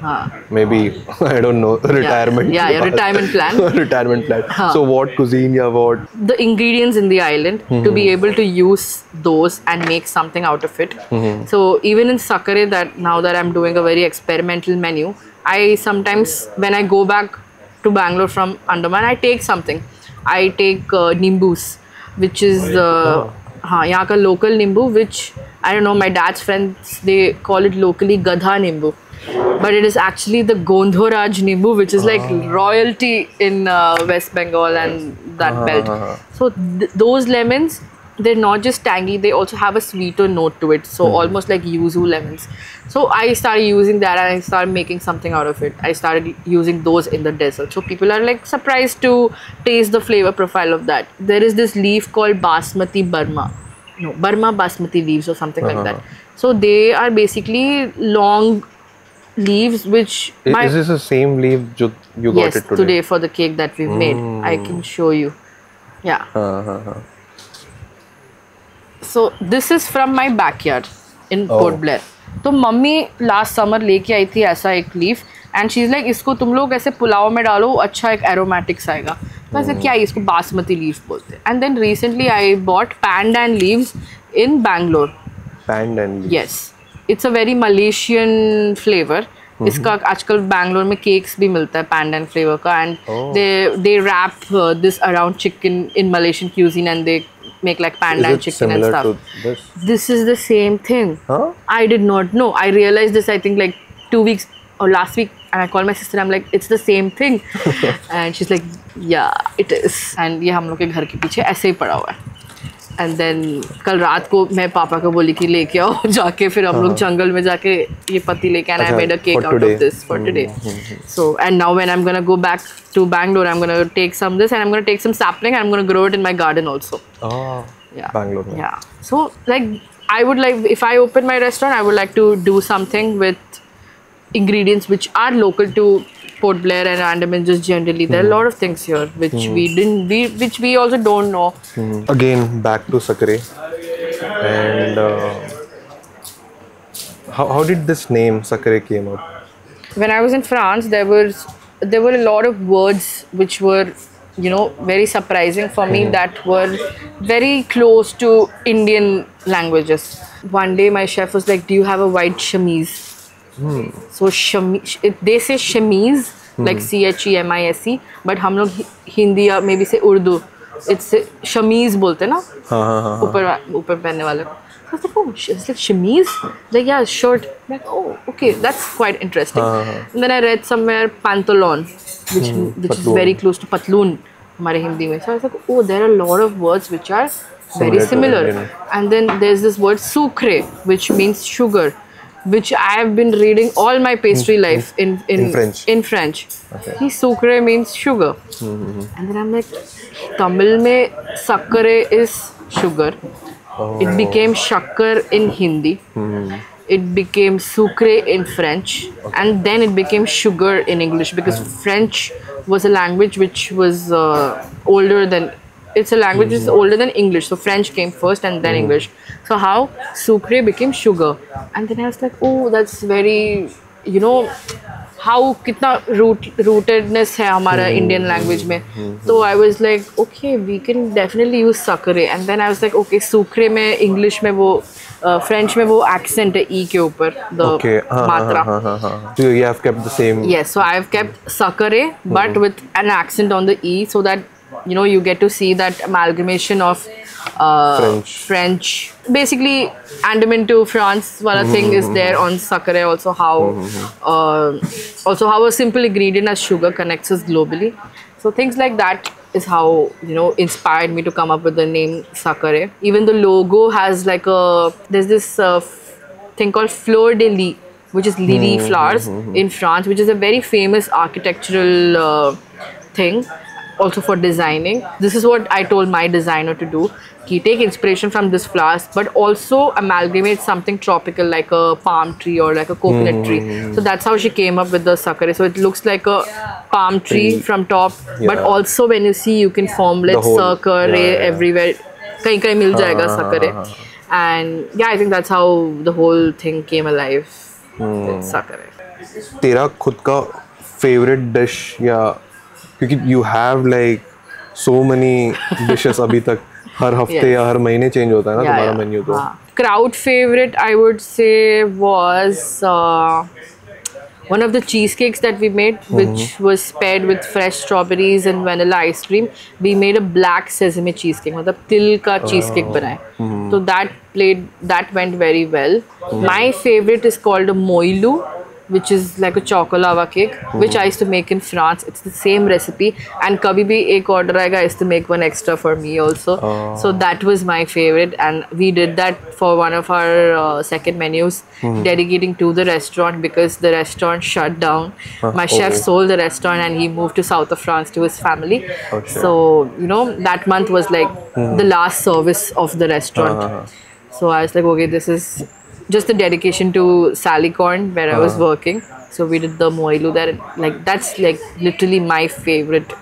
Speaker 2: maybe I don't know, retirement.
Speaker 1: Retirement plan.
Speaker 2: Retirement plan. So what cuisine, what?
Speaker 1: The ingredients in the island to be able to use those and make something out of it. So even in Sakare, that now that I'm doing a very experimental menu, I sometimes when I go back to Bangalore from Andaman, I take something. I take nimbus, which is यहाँ का local nimbu, which I don't know, my dad's friends, they call it locally Gadha nimbu, but it is actually the Gondhoraj nimbu, which is like royalty in West Bengal and that belt. So those lemons, they're not just tangy, they also have a sweeter note to it, so almost like yuzu lemons. So I started using that and I started making something out of it. I started using those in the desert, so people are like surprised to taste the flavor profile of that. There is this leaf called Basmati Burma basmati leaves or something like that. So they are basically long leaves which
Speaker 2: is this the same leaf you got it
Speaker 1: today for the cake that we've made. I can show you. So this is from my backyard in Port Blair. तो mummy last summer लेके आई थी ऐसा एक leaf, and she is like इसको तुम लोग ऐसे पुलाव में डालो, अच्छा एक एरोमेटिक्स आएगा। तो ऐसे क्या है, इसको बासमती लीफ बोलते हैं। And then recently I bought pandan leaves in Bangalore.
Speaker 2: Pandan,
Speaker 1: yes, it's a very Malaysian flavour. इसका आजकल बैंगलोर में केक्स भी मिलता है पैंडन फ्लेवर का, and they wrap this around chicken in Malaysian cuisine and they make like pandan chicken and stuff. This is the same thing. I did not know. I realized this I think like 2 weeks or last week, and I called my sister. I'm like, it's the same thing. And she's like, yeah, it is. And ये हम लोग के घर के पीछे ऐसे ही पड़ा हुआ है। And then कल रात को मैं पापा को बोली कि लेके आओ जाके, फिर हम लोग जंगल में जाके ये पत्ती लेके आना। I made a cake out of this for today. So and now when I'm gonna go back to Bangalore, I'm gonna take some this and I'm gonna take some sapling and I'm gonna grow it in my garden also.
Speaker 2: Bangalore.
Speaker 1: Yeah. So like I would like, if I open my restaurant, I would like to do something with ingredients which are local to Port Blair and Andaman just generally. There are a lot of things here which which we also don't know.
Speaker 2: Again, back to Sakare. And how did this name Sakare came up?
Speaker 1: When I was in France, there were a lot of words which were, you know, very surprising for me, that were very close to Indian languages. One day my chef was like, do you have a white chemise? So they say chemise, like CHEMISE, but हम लोग हिंदी या may be से Urdu it's chemise बोलते ना, ऊपर पहनने वाले। I was like, oh, it's like chemise? Like, yeah, short. I'm like, oh, okay, that's quite interesting. And then I read somewhere pantaloon, which is very close to patloon, हमारे हिंदी में. So I was like, oh, there are a lot of words which are very
Speaker 2: Similar to
Speaker 1: similar.
Speaker 2: Indian.
Speaker 1: And then there's this word sucre, which means sugar, which I have been reading all my pastry life in
Speaker 2: French.
Speaker 1: In French.
Speaker 2: Okay.
Speaker 1: He sucre means sugar. And then I'm like, Tamil mein sakkare is sugar. It became shakkar in Hindi. It became sucre in French, and then it became sugar in English, because French was a language which was older than. It's a language which is older than English, so French came first and then English. So how sucre became sugar, and then I was like, oh, that's very, you know, how kitna rootedness hai hamara Indian language mein. So I was like, okay, we can definitely use sakare, and then I was like, okay, sucre mein English mein wo French में वो accent है E के ऊपर, the मात्रा.
Speaker 2: So you have kept the same.
Speaker 1: Yes, so I have kept sakare, but with an accent on the E, so that you know you get to see that amalgamation of French. Basically, Andaman to France wala thing is there on sakare. Also how a simple ingredient as sugar connects us globally. So things like that is how, you know, inspired me to come up with the name Sakare. Even the logo has like there's this thing called fleur de lis, which is lily flowers in France, which is a very famous architectural thing, also for designing. This is what I told my designer to do. He take inspiration from this flowers, but also amalgamate something tropical like a palm tree or like a coconut tree. So that's how she came up with the sakare. So it looks like a palm tree from top, but also when you see, you can formulate sakare everywhere. Kahin kahin mil jayega sakare. And yeah, I think that's how the whole thing came alive with sakare.
Speaker 2: तेरा खुद का favorite dish, या क्योंकि you have like so many dishes अभी तक हर हफ्ते या हर महीने चेंज होता है ना तुम्हारा मेन्यू तो.
Speaker 1: Crowd favorite I would say was one of the cheesecakes that we made, which was paired with fresh strawberries and vanilla ice cream. We made a black sesame cheesecake, मतलब तिल का cheesecake बनाए. So that went very well. My favorite is called a moilu, which is like a chocolava cake, which I used to make in France. It's the same recipe, and kabhi bhi ek order aayega, I used to make one extra for me also. So that was my favorite, and we did that for one of our second menus, dedicating to the restaurant, because the restaurant shut down. My chef sold the restaurant and he moved to south of France to his family. So, you know, that month was like the last service of the restaurant. So I was like, okay, this is just a dedication to Salicorn, where I was working. So we did the moilu there. Like, that's like literally my favorite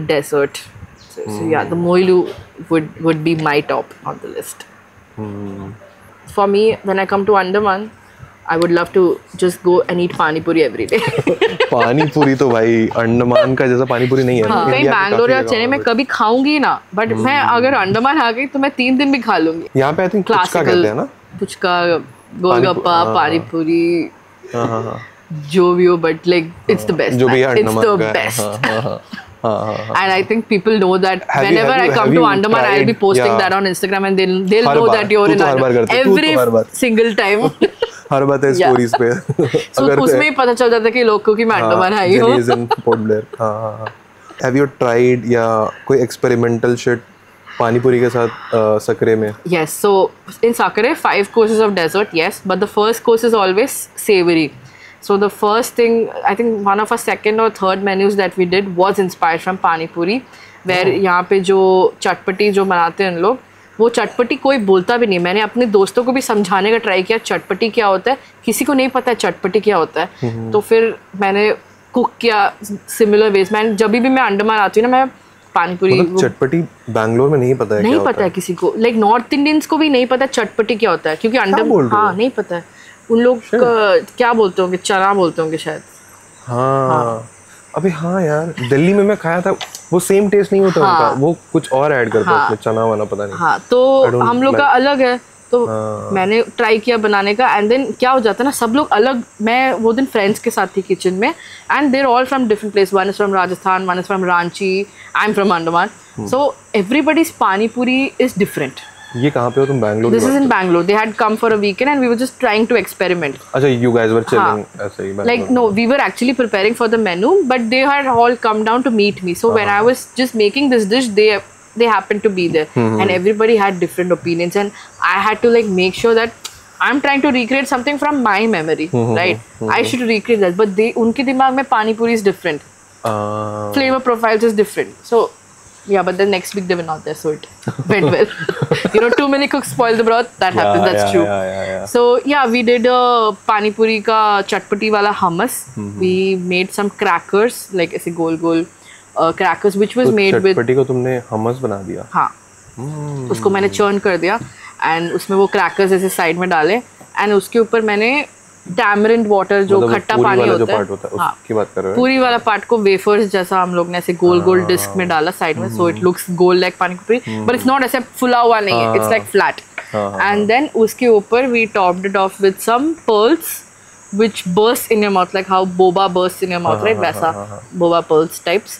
Speaker 1: dessert. So yeah, the moilu would be my top on the list. For me, when I come to Andaman, I would love to just go and eat pani puri every day.
Speaker 2: पानी पूरी तो भाई अंडमान का जैसा पानी पूरी नहीं है.
Speaker 1: कहीं बैंगलोर या चेन्नई में कभी खाऊंगी ना, बट मैं अगर अंडमान आ गई तो मैं 3 दिन भी खा लूंगी.
Speaker 2: यहाँ पे आई थिंक पुचका कहते हैं ना,
Speaker 1: पुचका, गोलगप्पा, पानी पूरी, जो भी हो, but like it's the best. It's the best. And I think people know that whenever I come to Andaman, I'll be posting that on Instagram, and they'll know that you're in Andaman every single time.
Speaker 2: हर बात है stories पे.
Speaker 1: So उसमें ही पता चल जाता है कि लोग को कि मैं अंडमान आई हूँ.
Speaker 2: Have you tried या कोई experimental shit पानी पूरी के साथ sakare में?
Speaker 1: Yes, so in sakare 5 courses of dessert, yes, but the first course is always savory. So the first thing, I think one of our second or third menus that we did was inspired from pani puri, where यहाँ पे जो चटपटी जो बनाते हैं लोग, वो चटपटी कोई बोलता भी नहीं. मैंने अपने दोस्तों को भी समझाने का ट्राई किया चटपटी क्या होता है, किसी को नहीं पता है चटपटी क्या होता है. तो फिर मैंने कुक किया सिमिलर वेज. मैं जब भी मैं अंडमान आती हूँ ना, मैं पानी पूरी,
Speaker 2: चटपटी बैंगलोर में नहीं पता है,
Speaker 1: नहीं पता है किसी को. लाइक नॉर्थ इंडियंस को भी नहीं पता चटपटी क्या होता है, क्योंकि अंडमान, हाँ, नहीं पता है. उन लोग क्या बोलते होंगे, चना बोलते होंगे शायद.
Speaker 2: हाँ. अबे हाँ यार, दिल्ली में मैं खाया था, वो सेम टेस्ट नहीं होता उनका, वो कुछ और ऐड करते हैं उसमें, चना वाना पता नहीं.
Speaker 1: हाँ, तो हम लोग का अलग है. तो मैंने ट्राई किया बनाने का, एंड देन क्या हो जाता है ना, सब लोग अलग. मैं वो दिन फ्रेंड्स के साथ थी किचन में, and there all from different place. One is from Rajasthan, one is from Ranchi, I am from Andaman. So everybody's पानी पूरी इज डिफरेंट.
Speaker 5: ये कहाँ पे हो तुम? Bangalore?
Speaker 1: This is in Bangalore. They had come for a weekend and we were just trying to experiment.
Speaker 5: अच्छा, you guys were chilling ऐसे ही Bangalore?
Speaker 1: Like no, we were actually preparing for the menu, but they had all come down to meet me. So when I was just making this dish, they happened to be there, and everybody had different opinions, and I had to like make sure that I'm trying to recreate something from my memory, right? I should recreate that, but उनके दिमाग में पानी पूरी is different. Flavor profiles is different. So yeah, but then next week they were not there, so it went well. You know, too many cooks spoil the broth. That happens. That's true.
Speaker 5: Yeah.
Speaker 1: So yeah, we did a pani puri ka chatpati wala hummus. We made some crackers, like ऐसे गोल crackers, which was made with.
Speaker 5: चटपटी को तुमने hummus बना दिया?
Speaker 1: हाँ. उसको मैंने churn कर दिया, and उसमें वो crackers ऐसे side में डाले, and उसके ऊपर मैंने टैमरिंड वाटर जो खट्टा पानी होता है,
Speaker 5: उसकी बात कर रहे हो?
Speaker 1: पूरी वाला पार्ट को वेफर्स जैसा हम लोग ने ऐसे गोल डिस्क में डाला साइड में, so it looks goal like पानी पूरी, बट इट्स नॉट ऐसे फुला हुआ नहीं है, it's like flat. And then उसके ऊपर we topped it off with some pearls which burst in your mouth, like how boba bursts in your mouth, right? वैसा boba pearls types,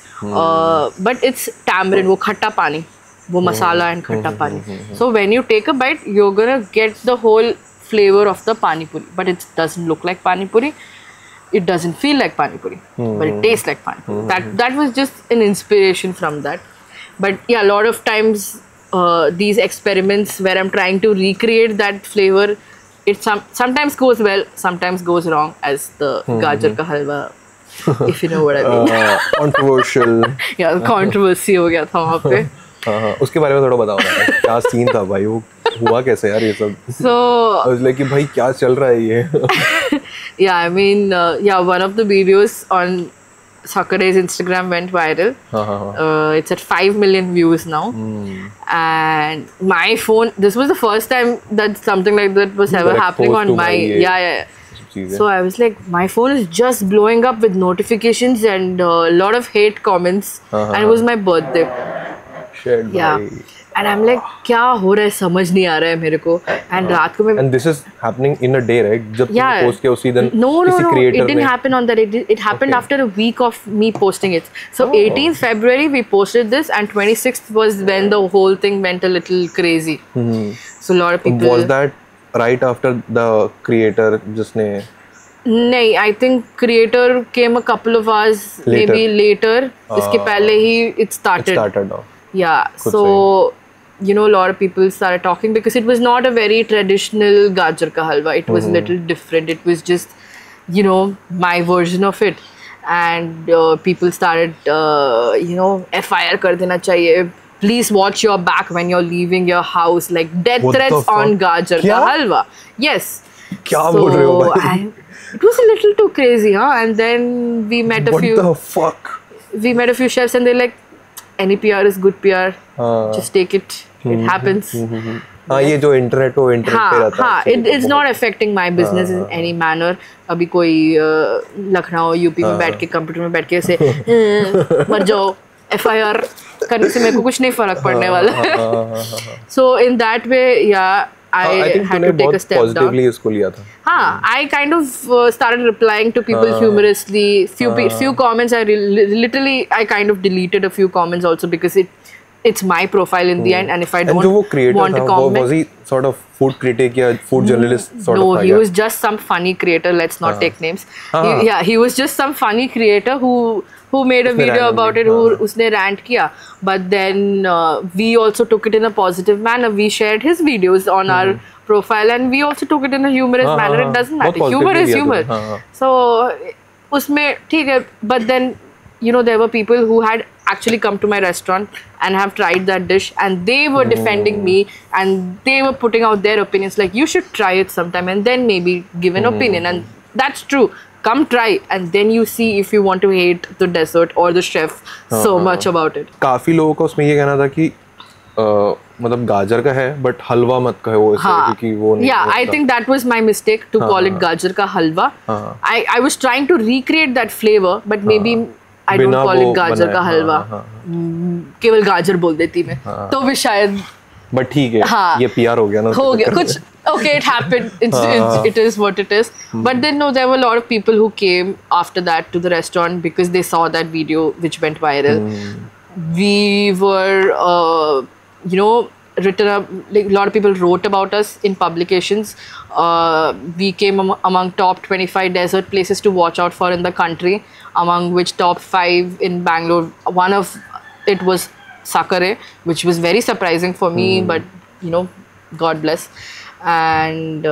Speaker 1: but it's tamarind, वो खट्टा पानी, वो मसाला and खट्टा पानी. So when you take a bite, you're gonna get the whole flavor of the pani puri, but it doesn't look like pani puri, it doesn't feel like pani puri, but it tastes like pani puri. That was just an inspiration from that. But yeah, a lot of times these experiments where I'm trying to recreate that flavor, it sometimes goes well, sometimes goes wrong, as the gajar ka halwa, if you know what I mean.
Speaker 5: Controversial.
Speaker 1: Yeah, controversy हो गया था वहाँ पे.
Speaker 5: हाँ, उसके बारे में थोड़ा बताओ ना, क्या सीन था भाई, वो हुआ कैसे यार ये सब?
Speaker 1: So
Speaker 5: I was like कि भाई क्या चल रहा है ये?
Speaker 1: Yeah, I mean, yeah, one of the videos on Sakaday's Instagram went viral. It's at 5 million views now. And my phone, this was the first time that something like that was ever happening on my, yeah. So I was like, my phone is just blowing up with notifications and a lot of hate comments. And it was my birthday.
Speaker 5: Shit,
Speaker 1: yeah.
Speaker 5: bhai.
Speaker 1: And I'm like, क्या हो रहा है समझ नहीं आ रहा है मेरे को. And रात को मैं.
Speaker 5: And this is happening in a day, right? जब तुमने post किया उसी दिन.
Speaker 1: No, it didn't happen on that. It happened after a week of me posting it. So 18th February we posted this, and 26th was when the whole thing went a little crazy. So a lot of people.
Speaker 5: Was that right after the creator जिसने?
Speaker 1: नहीं, I think creator came a couple of hours maybe later. इसके पहले ही it started
Speaker 5: off.
Speaker 1: Yeah, so you know, a lot of people started talking because it was not a very traditional gajar ka halwa. It was a little different. It was just, you know, my version of it. And people started, you know, FIR kar dena chahiye. Please watch your back when you're leaving your house. Like death threats on gajar ka halwa. Yes.
Speaker 5: क्या बोल रहे हो भाई?
Speaker 1: It was a little too crazy, huh? And then we met a few.
Speaker 5: What the fuck?
Speaker 1: We met a few chefs and they're like, any PR is good PR. Just take it. It happens.
Speaker 5: हाँ, ये जो internet हो, internet पे रहता है.
Speaker 1: It is not affecting my business in any manner. अभी कोई Lucknow UP में बैठ के कंप्यूटर में बैठ के ऐसे मर जाओ FIR करने से मेरे को कुछ नहीं फर्क पड़ने वाला है. So in that way, yeah, I had to take a step down.
Speaker 5: Positively इसको लिया था.
Speaker 1: हाँ, I kind of started replying to people humorously. Few comments I literally I kind of deleted a few comments also because it's my profile in the end, and if I don't want to comment.
Speaker 5: Was he sort of food critic या food journalist sort of?
Speaker 1: No, he was just some funny creator. Let's not take names. He was just some funny creator who made a video about it, who उसने rant किया. But then we also took it in a positive manner. We shared his videos on our profile, and we also took it in a humorous manner. It doesn't matter. Humor is humor. So उसमें ठीक है. But then, you know, there were people who had actually come to my restaurant and have tried that dish, and they were defending me, and they were putting out their opinions like, you should try it sometime and then maybe give an opinion. And that's true. Come try, and then you see if you want to hate the dessert or the chef so much about it.
Speaker 5: काफी लोगों का उसमें ये कहना था कि मतलब गाजर का है but हलवा मत कहो ऐसे, क्योंकि वो नहीं.
Speaker 1: Yeah, I think that was my mistake to call it gajar ka halwa. I was trying to recreate that flavor, but maybe I don't call it gajar ka halwa. केवल गाजर बोल देती मैं, तो भी शायद.
Speaker 5: But ठीक है, ये PR हो गया ना.
Speaker 1: हो गया कुछ. Okay, it happened. It is what it is. But then no, there were a lot of people who came after that to the restaurant because they saw that video which went viral. We were, you know, written up, like a lot of people wrote about us in publications. We came among top 25 desert places to watch out for in the country, among which top 5 in Bangalore. One of it was Sakare, which was very surprising for me, but you know, God bless. And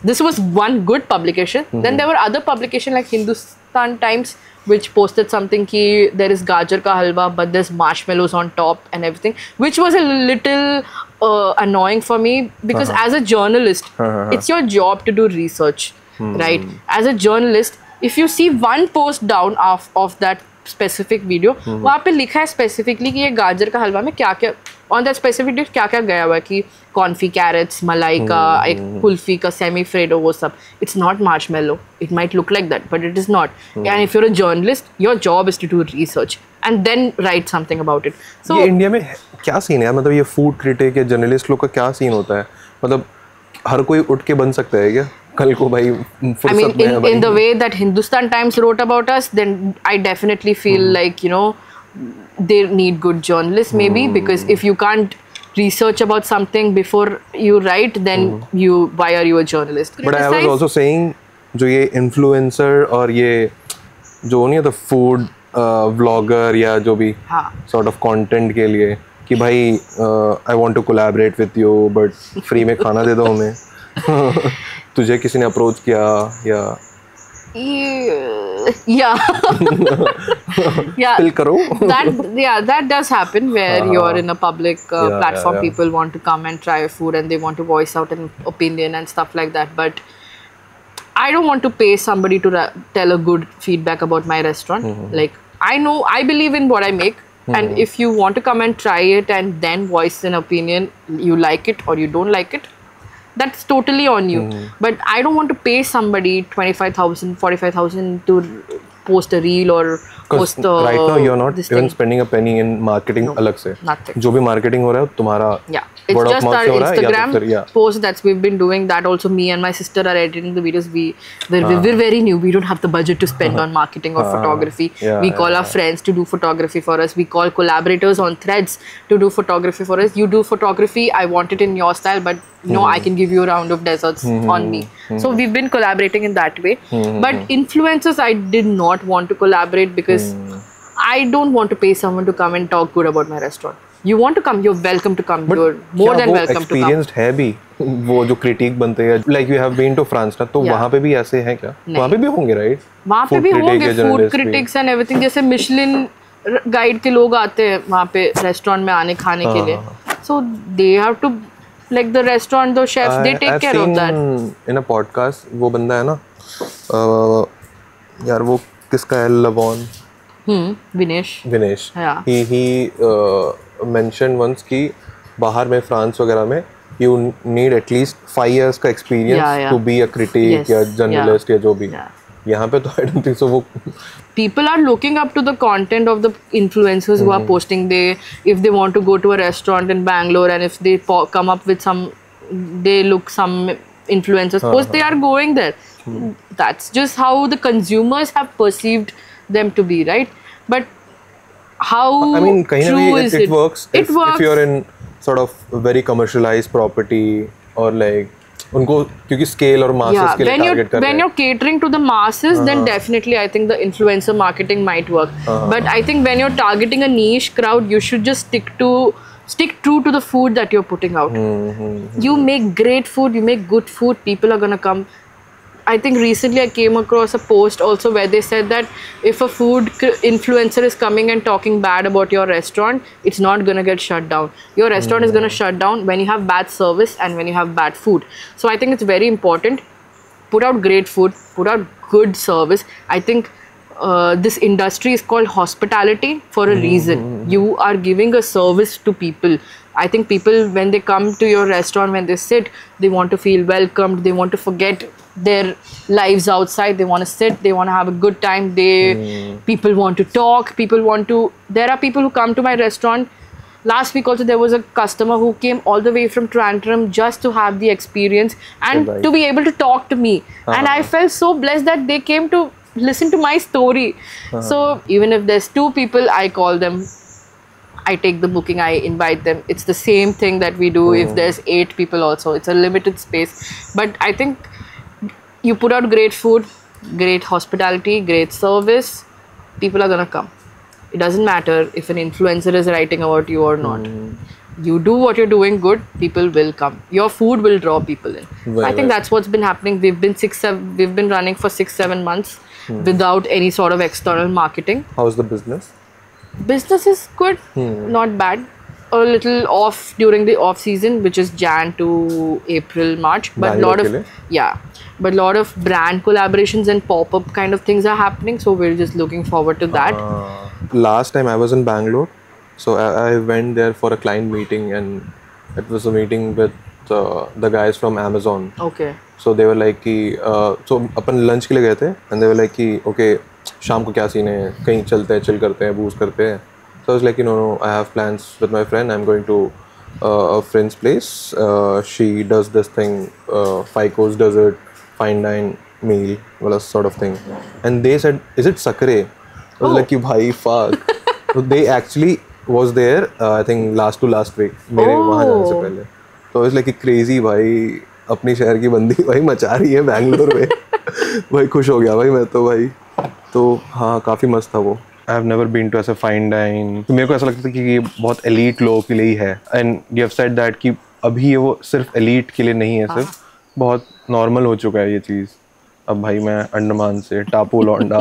Speaker 1: this was one good publication. Then there were other publications like Hindustan Times, which posted something ki there is gajar ka halwa, but there's marshmallows on top and everything, which was a little annoying for me, because as a journalist, it's your job to do research, right? As a journalist, if you see one post down of that specific video, वहाँ पे लिखा है specifically कि ये गाजर का हलवा में क्या क्या on that specific dish क्या क्या गया हुआ है, कि कॉन्फी कैरेट्स, मलाई का, एक कुल्फी का, सेमी फ्रेडो, वो सब. It's not marshmallow. It might look like that, but it is not. And if you're a journalist, your job is to do research and then write something about it. So
Speaker 2: ये India में क्या scene है, मतलब ये food critic या journalist लोग का क्या सीन होता है, मतलब हर कोई उठ के बन सकता है क्या कल को भाई?
Speaker 1: I mean, in the way that Hindustan Times wrote about us, then I definitely feel like, you know, they need good journalists maybe, because if you can't research about something before you write, then why are you a journalist?
Speaker 2: But I was also saying, जो ये influencer और ये जो नहीं है the food vlogger या जो भी sort of content के लिए कि भाई I want to collaborate with you but free में खाना दे दो हमें. तुझे किसी ने अप्रोच किया या
Speaker 1: yeah
Speaker 2: Spill karo.
Speaker 1: that does happen where you're in a public platform. People want to come and try food and they want to voice out an opinion and stuff like that, but I don't want to pay somebody to tell a good feedback about my restaurant. Like, I believe in what I make, and if you want to come and try it and then voice an opinion, you like it or you don't like it, that's totally on you. But I don't want to pay somebody 25,000, 45,000 to post a reel or post a
Speaker 2: right now you're not even spending a penny in marketing. अलग से
Speaker 1: nothing.
Speaker 2: जो भी marketing हो रहा है तुम्हारा
Speaker 1: it's just our Instagram post that we've been doing. That also, me and my sister are editing the videos. We're very new. We don't have the budget to spend on marketing or photography. We call our friends to do photography for us. We call collaborators on Threads to do photography for us. You do photography, I want it in your style, but no, I can give you a round of desserts on me. So we've been collaborating in that way. But influencers, I did not want to collaborate because I don't want to pay someone to come and talk good about my restaurant. You want to come, you're welcome to come. You're more than welcome to come.
Speaker 2: Experienced है भी वो जो critic बनते हैं, like you have been to France ना, तो वहाँ पे भी ऐसे हैं क्या? वहाँ पे भी होंगे, right?
Speaker 1: वहाँ पे भी होंगे food critics and everything. जैसे Michelin guide के लोग आते हैं वहाँ पे restaurant में आने खाने के लिए. So they have to, like the restaurant, the chefs, they take care of that.
Speaker 2: In a podcast वो बंदा है ना, यार वो किसका है, लवॉन? Vinesh. Yeah. He mentioned once कि बाहर में फ्रांस वगैरह में you need at least 5 years का experience to be a critic या journalist या जो भी. यहाँ पे तो I don't think so. वो
Speaker 1: people are looking up to the content of the influencers who are posting. If they want to go to a restaurant in Bangalore and if they come up with some influencers post, they are going there. That's just how the consumers have perceived them to be, right? But how, I mean, true is
Speaker 2: it works if you're in sort of very commercialized property or like उनको क्योंकि scale और masses के लिए target कर रहे हैं.
Speaker 1: When you're catering to the masses, then definitely I think the influencer marketing might work. But I think when you're targeting a niche crowd, you should just stick true to the food that you're putting out. You make great food, you make good food, people are gonna come. I think recently I came across a post also where they said that if a food influencer is coming and talking bad about your restaurant, it's not going to get shut down. Your restaurant is going to shut down when you have bad service and when you have bad food. So I think it's very important. Put out great food, put out good service. I think this industry is called hospitality for a reason. You are giving a service to people. I think people, when they come to your restaurant, when they sit, they want to feel welcomed. They want to forget their lives outside. They want to sit. They want to have a good time. People want to talk. There are people who come to my restaurant. Last week also there was a customer who came all the way from Trantram just to have the experience and to be able to talk to me. And I felt so blessed that they came to listen to my story. So even if there's 2 people, I call them I take the booking, I invite them. It's the same thing that we do if there's 8 people also. It's a limited space. But I think you put out great food, great hospitality, great service, people are going to come. It doesn't matter if an influencer is writing about you or not. You do what you're doing good, people will come. Your food will draw people in. I think that's what's been happening. We've been running for 6-7 months without any sort of external marketing.
Speaker 2: How's the business?
Speaker 1: Business is good, not bad. A little off during the off season, which is Jan to April, March. But a lot of brand collaborations and pop-up kind of things are happening. So we're just looking forward to that.
Speaker 2: Last time I was in Bangalore, so I went there for a client meeting, and it was a meeting with the guys from Amazon.
Speaker 1: Okay.
Speaker 2: So they were like कि so अपन lunch के लिए गए थे, and they were like कि okay शाम को क्या scene है, कहीं चलते हैं, chill करते हैं, booze करते हैं. So I was like, no, I have plans with my friend. I'm going to a friend's place. She does this thing, 5-course dessert, fine dine meal, well, sort of thing. And they said, is it sakre? I was like, bhai, fuck. So they actually was there, I think last week. मेरे वहाँ जाने से पहले. So I was like, crazy भाई, अपनी शहर की बंदी भाई मचा रही है बैंगलोर में. भाई खुश हो गया भाई मैं तो भाई. तो हाँ काफ़ी मस्त था वो. I have never been to ऐसा fine dine. तो मेरे को ऐसा लगता था कि ये बहुत elite लोगों के लिए ही है. And you have said that कि अभी ये वो सिर्फ elite के लिए नहीं है, सिर्फ बहुत normal हो चुका है ये चीज़. अब भाई मैं अंडमान से टापू लौंडा.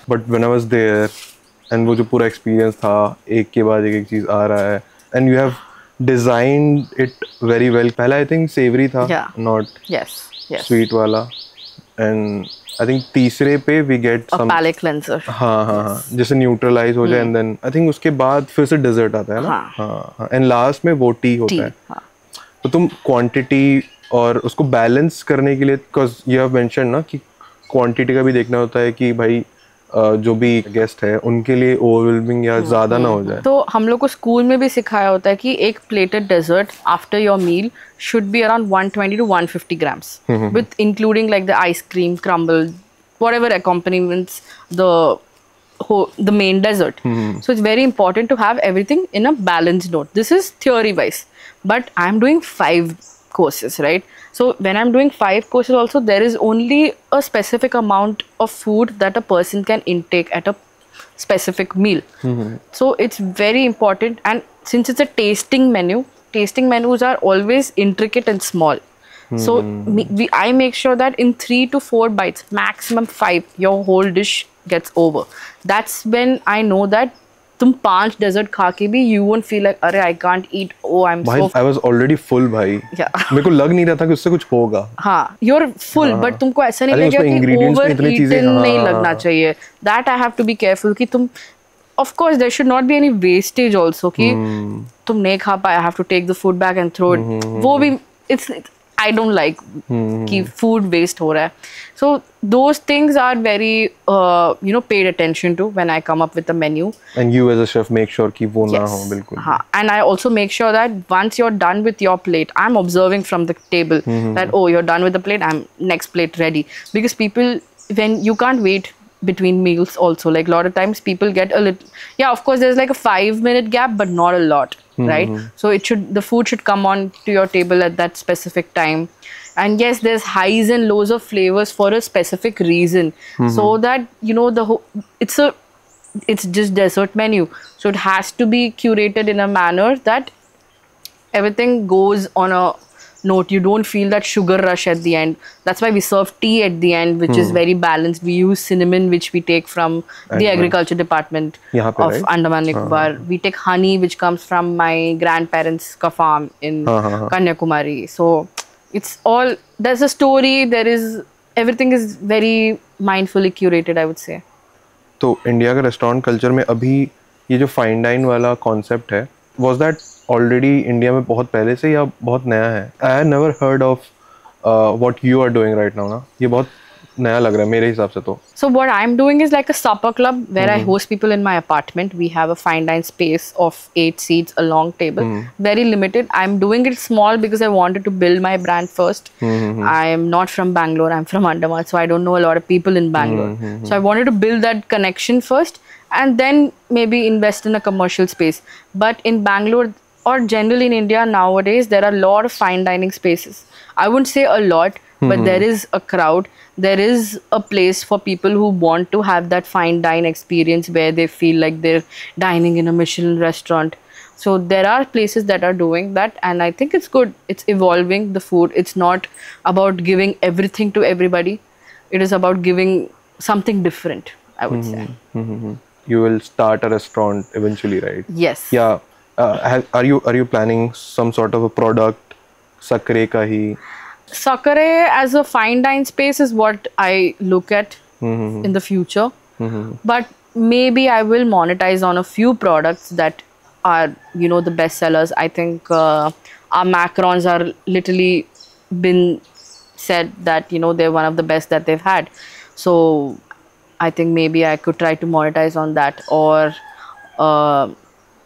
Speaker 2: But when I was there and वो जो पूरा experience था, एक के बाद एक चीज़ आ रहा है. And you have designed it very well. पहला I think savory था, not sweet वाला. And I think तीसरे पे we get
Speaker 1: a
Speaker 2: some
Speaker 1: palate cleanser.
Speaker 2: हाँ जैसे न्यूट्रलाइज हो जाए, and then I think उसके बाद फिर से डेजर्ट आता है ना. हाँ and लास्ट में वो टी होता है. तो तुम क्वांटिटी और उसको बैलेंस करने के लिए, बिकॉज यू हैव मेंशन ना कि क्वांटिटी का भी देखना होता है कि भाई जो भी गेस्ट है उनके लिए ओवरवेलमिंग या ज़्यादा ना हो जाए.
Speaker 1: तो हम लोग को स्कूल में भी सिखाया होता है कि एक plated dessert after your meal should be around 120 to 150 grams, with including like the ice cream, crumble, whatever accompaniments the main dessert. So it's very important to have everything in a balanced note. This is theory wise, but I'm doing 5 courses, right? So when I'm doing 5 courses also, there is only a specific amount of food that a person can intake at a specific meal. So it's very important, and since it's a tasting menus are always intricate and small. So I make sure that in 3 to 4 bites, maximum 5, your whole dish gets over. That's when I know that तुम 5 dessert खा के भी you won't feel like अरे I can't eat, oh I'm so
Speaker 2: I was already full भाई. मेरे को लग नहीं रहा था कि उससे कुछ होगा. हाँ
Speaker 1: you're full, but तुमको ऐसा नहीं लगेगा कि over eaten नहीं लगना चाहिए. That I have to be careful कि तुम, of course there should not be any wastage also कि तुम नहीं खा पाए, I have to take the food back and throw it. वो भी I don't like कि food waste हो रहा है. So those things are very paid attention to when I come up with a menu.
Speaker 2: And you as a chef make sure कि वो ना हो बिल्कुल.
Speaker 1: हाँ, and I also make sure that once you're done with your plate, I'm observing from the table that oh you're done with the plate, I'm next plate ready. Because people, when you can't wait between meals also, like a lot of times people get a little, of course there's like a 5-minute gap, but not a lot, right? So the food should come on to your table at that specific time. And yes, there's highs and lows of flavors for a specific reason, so that it's just dessert menu, so it has to be curated in a manner that everything goes on a note. You don't feel that sugar rush at the end. That's why we serve tea at the end, which is very balanced. We use cinnamon, which we take from the agriculture department of Andaman Nicobar. We take honey, which comes from my grandparents' ka farm in Kanyakumari. So it's all, there's a story, everything is very mindfully curated, I would say.
Speaker 2: तो India का restaurant culture में अभी ये जो fine dine वाला concept है, was that already India में बहुत पहले से या बहुत नया है? I have never heard of what you are doing right now ना. ये बहुत
Speaker 5: नया लग रहा है मेरे हिसाब से तो.
Speaker 1: So what I'm doing is like a supper club where I host people in my apartment. We have a fine dine space of 8 seats, a long table, very limited. I'm doing it small because I wanted to build my brand first. I am not from Bangalore, I'm from Andaman, so I don't know a lot of people in Bangalore. So I wanted to build that connection first and then maybe invest in a commercial space. But in Bangalore or generally in India nowadays, there are a lot of fine dining spaces. I wouldn't say a lot, but there is a crowd. There is a place for people who want to have that fine dine experience where they feel like they're dining in a Michelin restaurant. So there are places that are doing that, and I think it's good. It's evolving the food. It's not about giving everything to everybody. It is about giving something different, I would say.
Speaker 5: You will start a restaurant eventually, right?
Speaker 1: Yes.
Speaker 5: Yeah. Are you planning some sort of a product? Sakre ka hi.
Speaker 1: Sakare as a fine dine space is what I look at in the future. But maybe I will monetize on a few products that are, you know, the best sellers. I think our macarons are literally been said that, you know, they're one of the best that they've had. So I think maybe I could try to monetize on that, or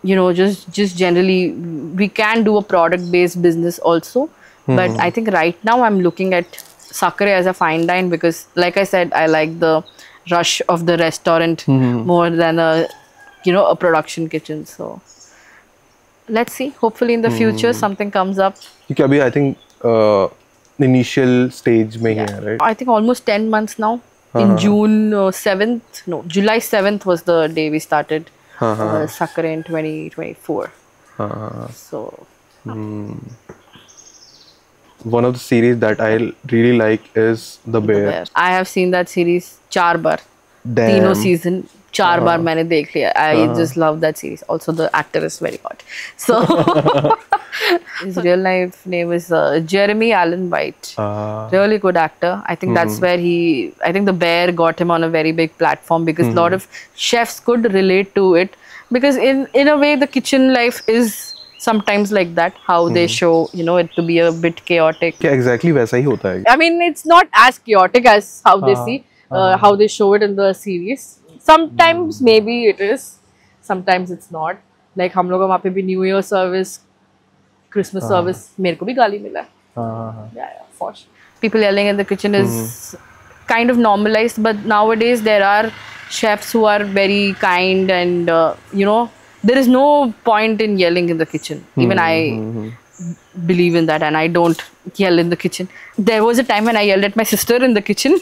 Speaker 1: you know, just generally we can do a product based business also. But I think right now I'm looking at Sakare as a fine dine because, like I said, I like the rush of the restaurant more than a production kitchen. So let's see. Hopefully in the future something comes up.
Speaker 5: क्योंकि अभी I think initial stage में ही है, right?
Speaker 1: I think almost 10 months now. In July 7th was the day we started Sakare in 2024. So.
Speaker 5: One of the series that I really like is The Bear.
Speaker 1: I have seen that series 4 bar.
Speaker 5: Damn.
Speaker 1: तीनों season 4 बार मैंने देख लिया. I just love that series. Also the actor is very hot. So his real life name is Jeremy Allen White. Really good actor. I think that's where I think The Bear got him on a very big platform because a lot of chefs could relate to it, because in a way the kitchen life is sometimes like that, how they show, you know, it to be a bit chaotic.
Speaker 5: क्या exactly वैसा ही होता है?
Speaker 1: I mean, it's not as chaotic as how they see, how they show it in the series. Sometimes maybe it is, sometimes it's not. Like हम लोग वहाँ पे भी New Year service, Christmas service, मेरे को भी गाली मिला. Yeah, for sure. People yelling in the kitchen is kind of normalized, but nowadays there are chefs who are very kind and you know, there is no point in yelling in the kitchen. Even I believe in that, and I don't yell in the kitchen. There was a time when I yelled at my sister in the kitchen.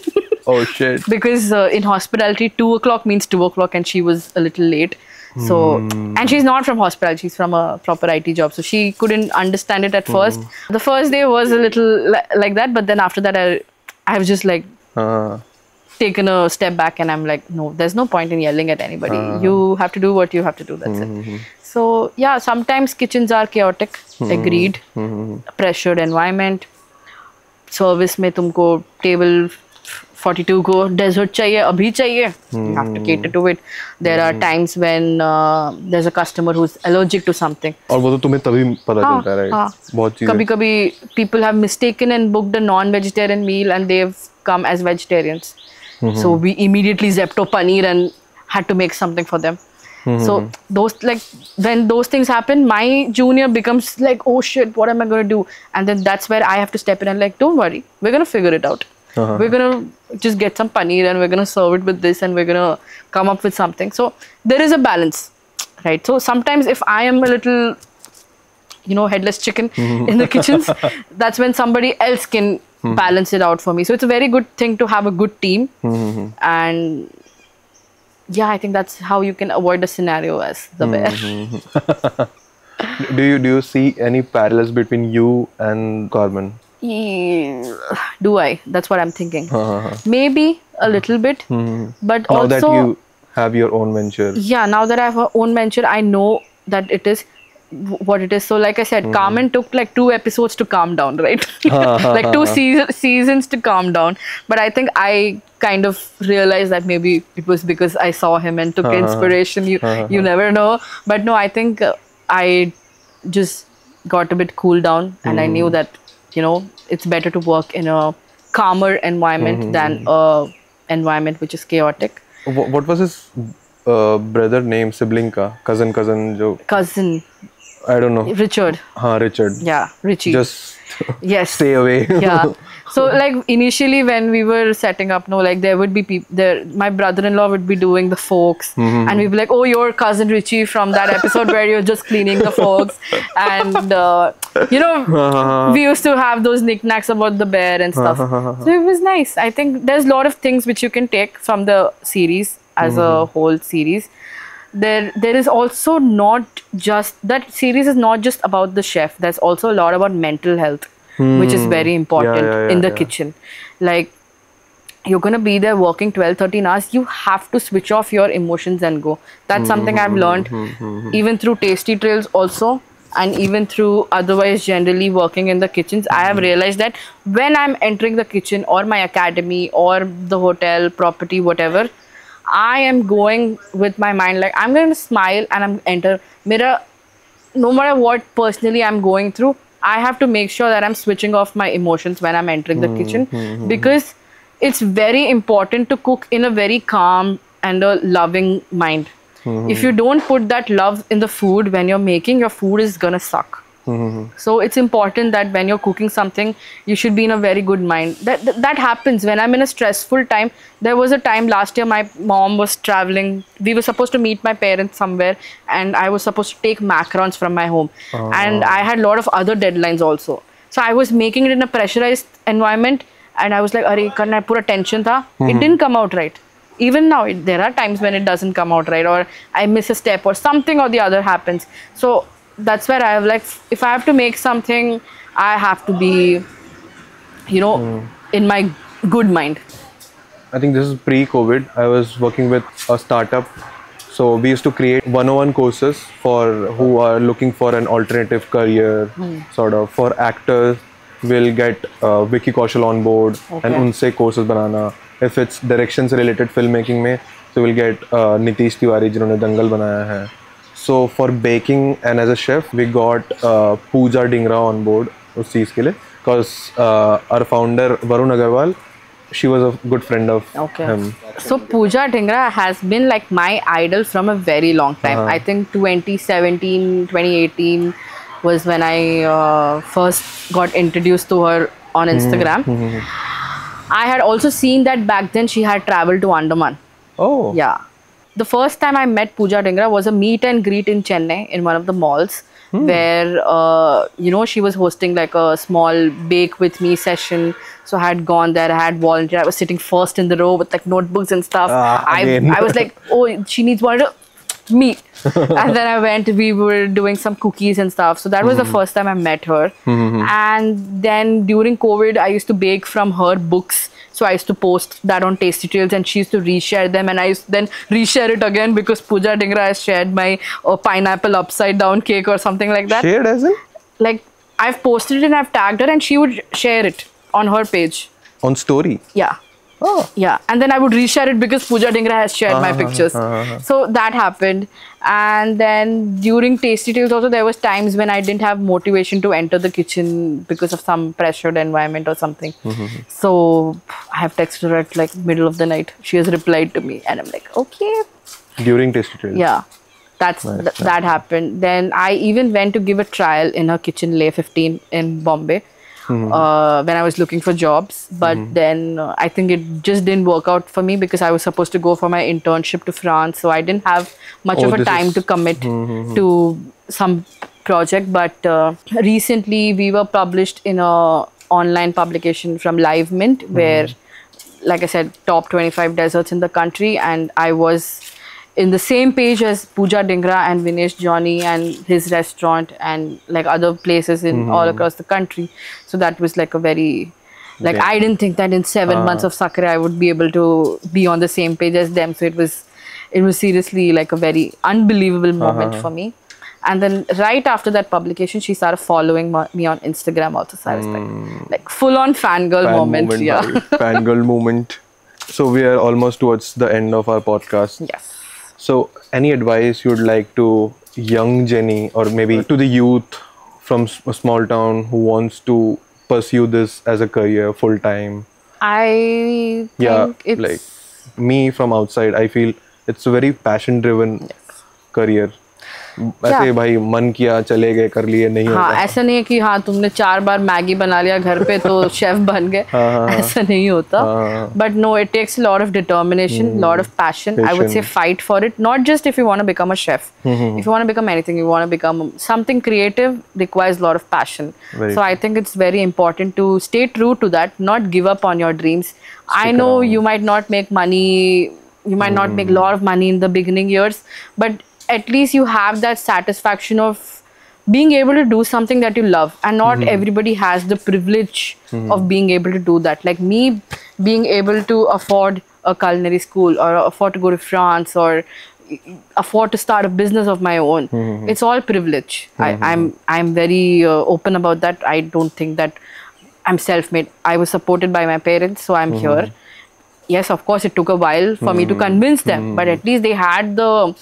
Speaker 5: Oh shit.
Speaker 1: Because in hospitality 2 o'clock means 2 o'clock and she was a little late. So and she's not from hospitality, she's from a proper IT job, so she couldn't understand it at first. The first day was a little like that, but then after that I was just like taken a step back and I'm like, no, there's no point in yelling at anybody. You have to do what you have to do, that's it. So yeah, sometimes kitchens are chaotic, agreed. Pressured environment. Service में तुमको table 42 को dessert चाहिए, अभी चाहिए. You have to cater to it. There are times when there's a customer who's allergic to something.
Speaker 5: और वो तो तुम्हें तभी पता चलता है, right? बहुत चीज़ें.
Speaker 1: कभी-कभी people have mistaken and booked a non-vegetarian meal and they've come as vegetarians. So we immediately Zepto paneer and had to make something for them. So those, like, when those things happen, my junior becomes like, oh shit, what am I going to do? And then that's where I have to step in and like, don't worry, we're going to figure it out. We're going to just get some paneer and we're going to serve it with this and we're going to come up with something. So there is a balance, right? So sometimes if I am a little, you know, headless chicken in the kitchens, that's when somebody else can balance it out for me. So it's a very good thing to have a good team. And yeah, I think that's how you can avoid a scenario as The Bear.
Speaker 5: Do you see any parallels between you and Carmen?
Speaker 1: Do I? That's what I'm thinking. Maybe a little bit, but
Speaker 5: now
Speaker 1: also
Speaker 5: that you have your own venture.
Speaker 1: Yeah, now that I have my own venture, I know that it is what it is. So like I said, Carmen took like 2 episodes to calm down, right? Like 2 seasons to calm down. But I think I kind of realized that maybe it was because I saw him and took inspiration. You never know. But no, I think I just got a bit cooled down and I knew that, you know, it's better to work in a calmer environment than a environment which is chaotic.
Speaker 5: What was his brother name, sibling ka? Cousin, jo,
Speaker 1: Cousin,
Speaker 5: I don't know.
Speaker 1: Richard.
Speaker 5: Richard.
Speaker 1: Yeah, Richie.
Speaker 5: Just
Speaker 1: yes.
Speaker 5: stay away.
Speaker 1: Yeah. So like initially when we were setting up, like there would be people there. My brother-in-law would be doing the forks, and we'd be like, "Oh, you're cousin Richie from that episode where you're just cleaning the forks," and we used to have those knickknacks about the bear and stuff. So it was nice. I think there's a lot of things which you can take from the series as a whole series. There is also not just that series is not just about the chef. There's also a lot about mental health, which is very important in the kitchen. Like you're gonna be there working 12-13 hours. You have to switch off your emotions and go. That's something I've learned even through Tasty Trails also, and even through otherwise generally working in the kitchens. I have realized that when I'm entering the kitchen or my academy or the hotel property, whatever, I am going with my mind like I'm going to smile and I'm enter. No matter what personally I'm going through, I have to make sure that I'm switching off my emotions when I'm entering the kitchen, because it's very important to cook in a very calm and a loving mind. If you don't put that love in the food when you're making, your food is gonna suck. So it's important that when you're cooking something, you should be in a very good mind. That happens when I'm in a stressful time. There was a time last year my mom was traveling. We were supposed to meet my parents somewhere, and I was supposed to take macarons from my home. And I had a lot of other deadlines also. So I was making it in a pressurized environment, and I was like, "Arey, karna pura tension tha." It didn't come out right. Even now, there are times when it doesn't come out right, or I miss a step, or something or the other happens. So that's where I have like, if I have to make something, I have to be, in my good mind.
Speaker 5: I think this is pre-COVID. I was working with a startup. So we used to create 101 courses for who are looking for an alternative career, sort of. For actors, we'll get Vicky Kaushal on board and unse courses banana. If it's direction se related filmmaking mein, so we'll get Nitish Tiwari jinhone Dangal banaya hai. So for baking and as a chef, we got Pooja Dhingra on board उस चीज़ के लिए, because our founder Varun Agarwal, she was a good friend of him.
Speaker 1: So Pooja Dhingra has been like my idol from a very long time. I think 2017, 2018 was when I first got introduced to her on Instagram. I had also seen that back then she had traveled to Andaman.
Speaker 5: Oh.
Speaker 1: Yeah. The first time I met Pooja Dhingra was a meet and greet in Chennai in one of the malls, where she was hosting like a small bake with me session. So I had gone there, I had volunteered. I was sitting first in the row with like notebooks and stuff. I was like, oh, she needs one to meet. And then I went, we were doing some cookies and stuff. So that was the first time I met her. And then during COVID, I used to bake from her books. So I used to post that on Tasty Trails, and she used to reshare them, and I used to then reshare it again because Pooja Dhingra has shared my pineapple upside down cake or something like that.
Speaker 5: Shared as in?
Speaker 1: Like I've posted it and I've tagged her, and she would share it on her page.
Speaker 5: On story?
Speaker 1: Yeah.
Speaker 5: Oh.
Speaker 1: Yeah, and then I would reshare it because Pooja Dhingra has shared my pictures. So that happened. And then during Tasty Tales also, there was times when I didn't have motivation to enter the kitchen because of some pressured environment or something. So I have texted her at like middle of the night. She has replied to me, and I'm like, okay.
Speaker 5: During Tasty Tales?
Speaker 1: Yeah, that happened. Then I even went to give a trial in her kitchen, Lay 15 in Bombay. When I was looking for jobs, but then I think it just didn't work out for me because I was supposed to go for my internship to France, so I didn't have much of a time to commit to some project. But recently we were published in a online publication from Live Mint, where, like I said, top 25 desserts in the country, and I was in the same page as Pooja Dhingra and Vinesh Johnny and his restaurant and like other places in all across the country. So that was like a very, like I didn't think that in 7 months of Sakre I would be able to be on the same page as them. So it was seriously like a very unbelievable moment for me. And then right after that publication, she started following me on Instagram also. So I was like full on fangirl moment. Yeah.
Speaker 5: Fangirl moment. So we are almost towards the end of our podcast.
Speaker 1: Yes.
Speaker 5: So any advice you'd like to young Jenny, or maybe to the youth from a small town who wants to pursue this as a career full time?
Speaker 1: I
Speaker 5: Yeah,
Speaker 1: think it's
Speaker 5: like me from outside, I feel it's a very passion-driven career. ऐसे भाई मन किया चले गए कर लिए नहीं
Speaker 1: हाँ,
Speaker 5: होता.
Speaker 1: ऐसा नहीं है कि हाँ तुमने 4 बार मैगी बना लिया घर पे तो शेफ बन गए. ऐसा नहीं होता. But no, it takes a lot of determination, lot of passion. I would say fight for it. Not just if you want to become a chef. If you want to become anything, you want to become something creative, requires a lot of passion. So I think it's very important to stay true to that, not give up on your dreams. I know you might not make money, you might not make a lot of money in the beginning years, but at least you have that satisfaction of being able to do something that you love, and not everybody has the privilege of being able to do that. Like me, being able to afford a culinary school, or afford to go to France, or afford to start a business of my own, it's all privilege. I'm very open about that. I don't think that I'm self-made. I was supported by my parents, so I'm here. Yes, of course, it took a while for me to convince them, but at least they had the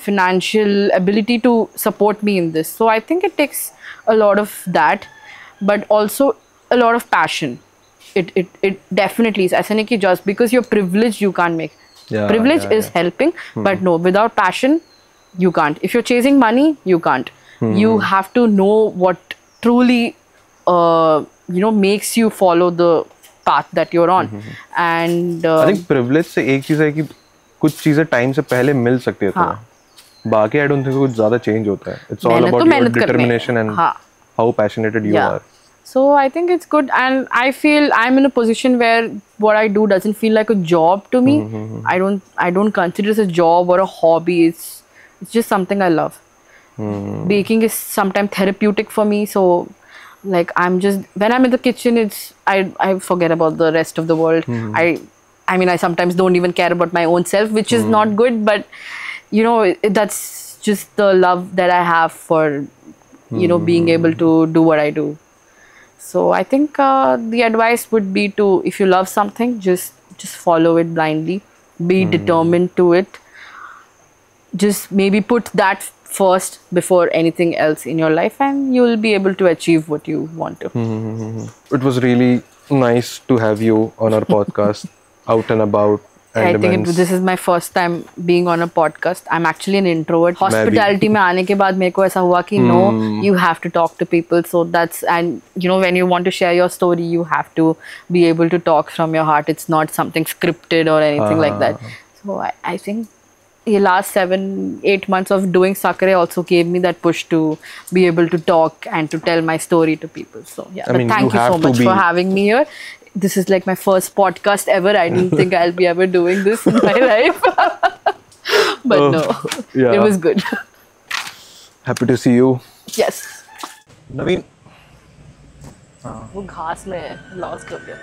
Speaker 1: financial ability to support me in this. So I think it takes a lot of that, but also a lot of passion. It definitely is. ऐसा नहीं कि just because you're privileged you can't make. Privilege is helping, but no, without passion you can't. If you're chasing money, you can't. You have to know what truly makes you follow the path that you're on. And
Speaker 5: I think privilege से एक चीज है कि कुछ चीजें time से पहले मिल सकती है तुम्हें. बाकी I don't think कुछ ज़्यादा change होता है. It's all about your determination and how passionate you are.
Speaker 1: So I think it's good, and I feel I'm in a position where what I do doesn't feel like a job to me. I don't consider it a job or a hobby. It's just something I love. Baking is sometimes therapeutic for me. So like I'm just, when I'm in the kitchen, I forget about the rest of the world. I mean, I sometimes don't even care about my own self, which is not good, but that's just the love that I have for being able to do what I do. So I think the advice would be to, if you love something, just follow it blindly, be determined to it. Just maybe put that first before anything else in your life, and you'll be able to achieve what you want to.
Speaker 5: It was really nice to have you on our podcast, out and about.
Speaker 1: I think this is my first time being on a podcast. I'm actually an introvert. Hospitality में आने के बाद मेरे को ऐसा हुआ कि no, you have to talk to people. So that's, and when you want to share your story, you have to be able to talk from your heart. It's not something scripted or anything like that. So I think the last 7-8 months of doing Sakre also gave me that push to be able to talk and to tell my story to people. So yeah, but thank you so much for having me here. This is like my first podcast ever. I didn't think I'll be ever doing this in my life. But no, it was good.
Speaker 5: Happy to see you.
Speaker 1: Yes.
Speaker 5: Naveen.
Speaker 1: वो घास में loss कर दिया.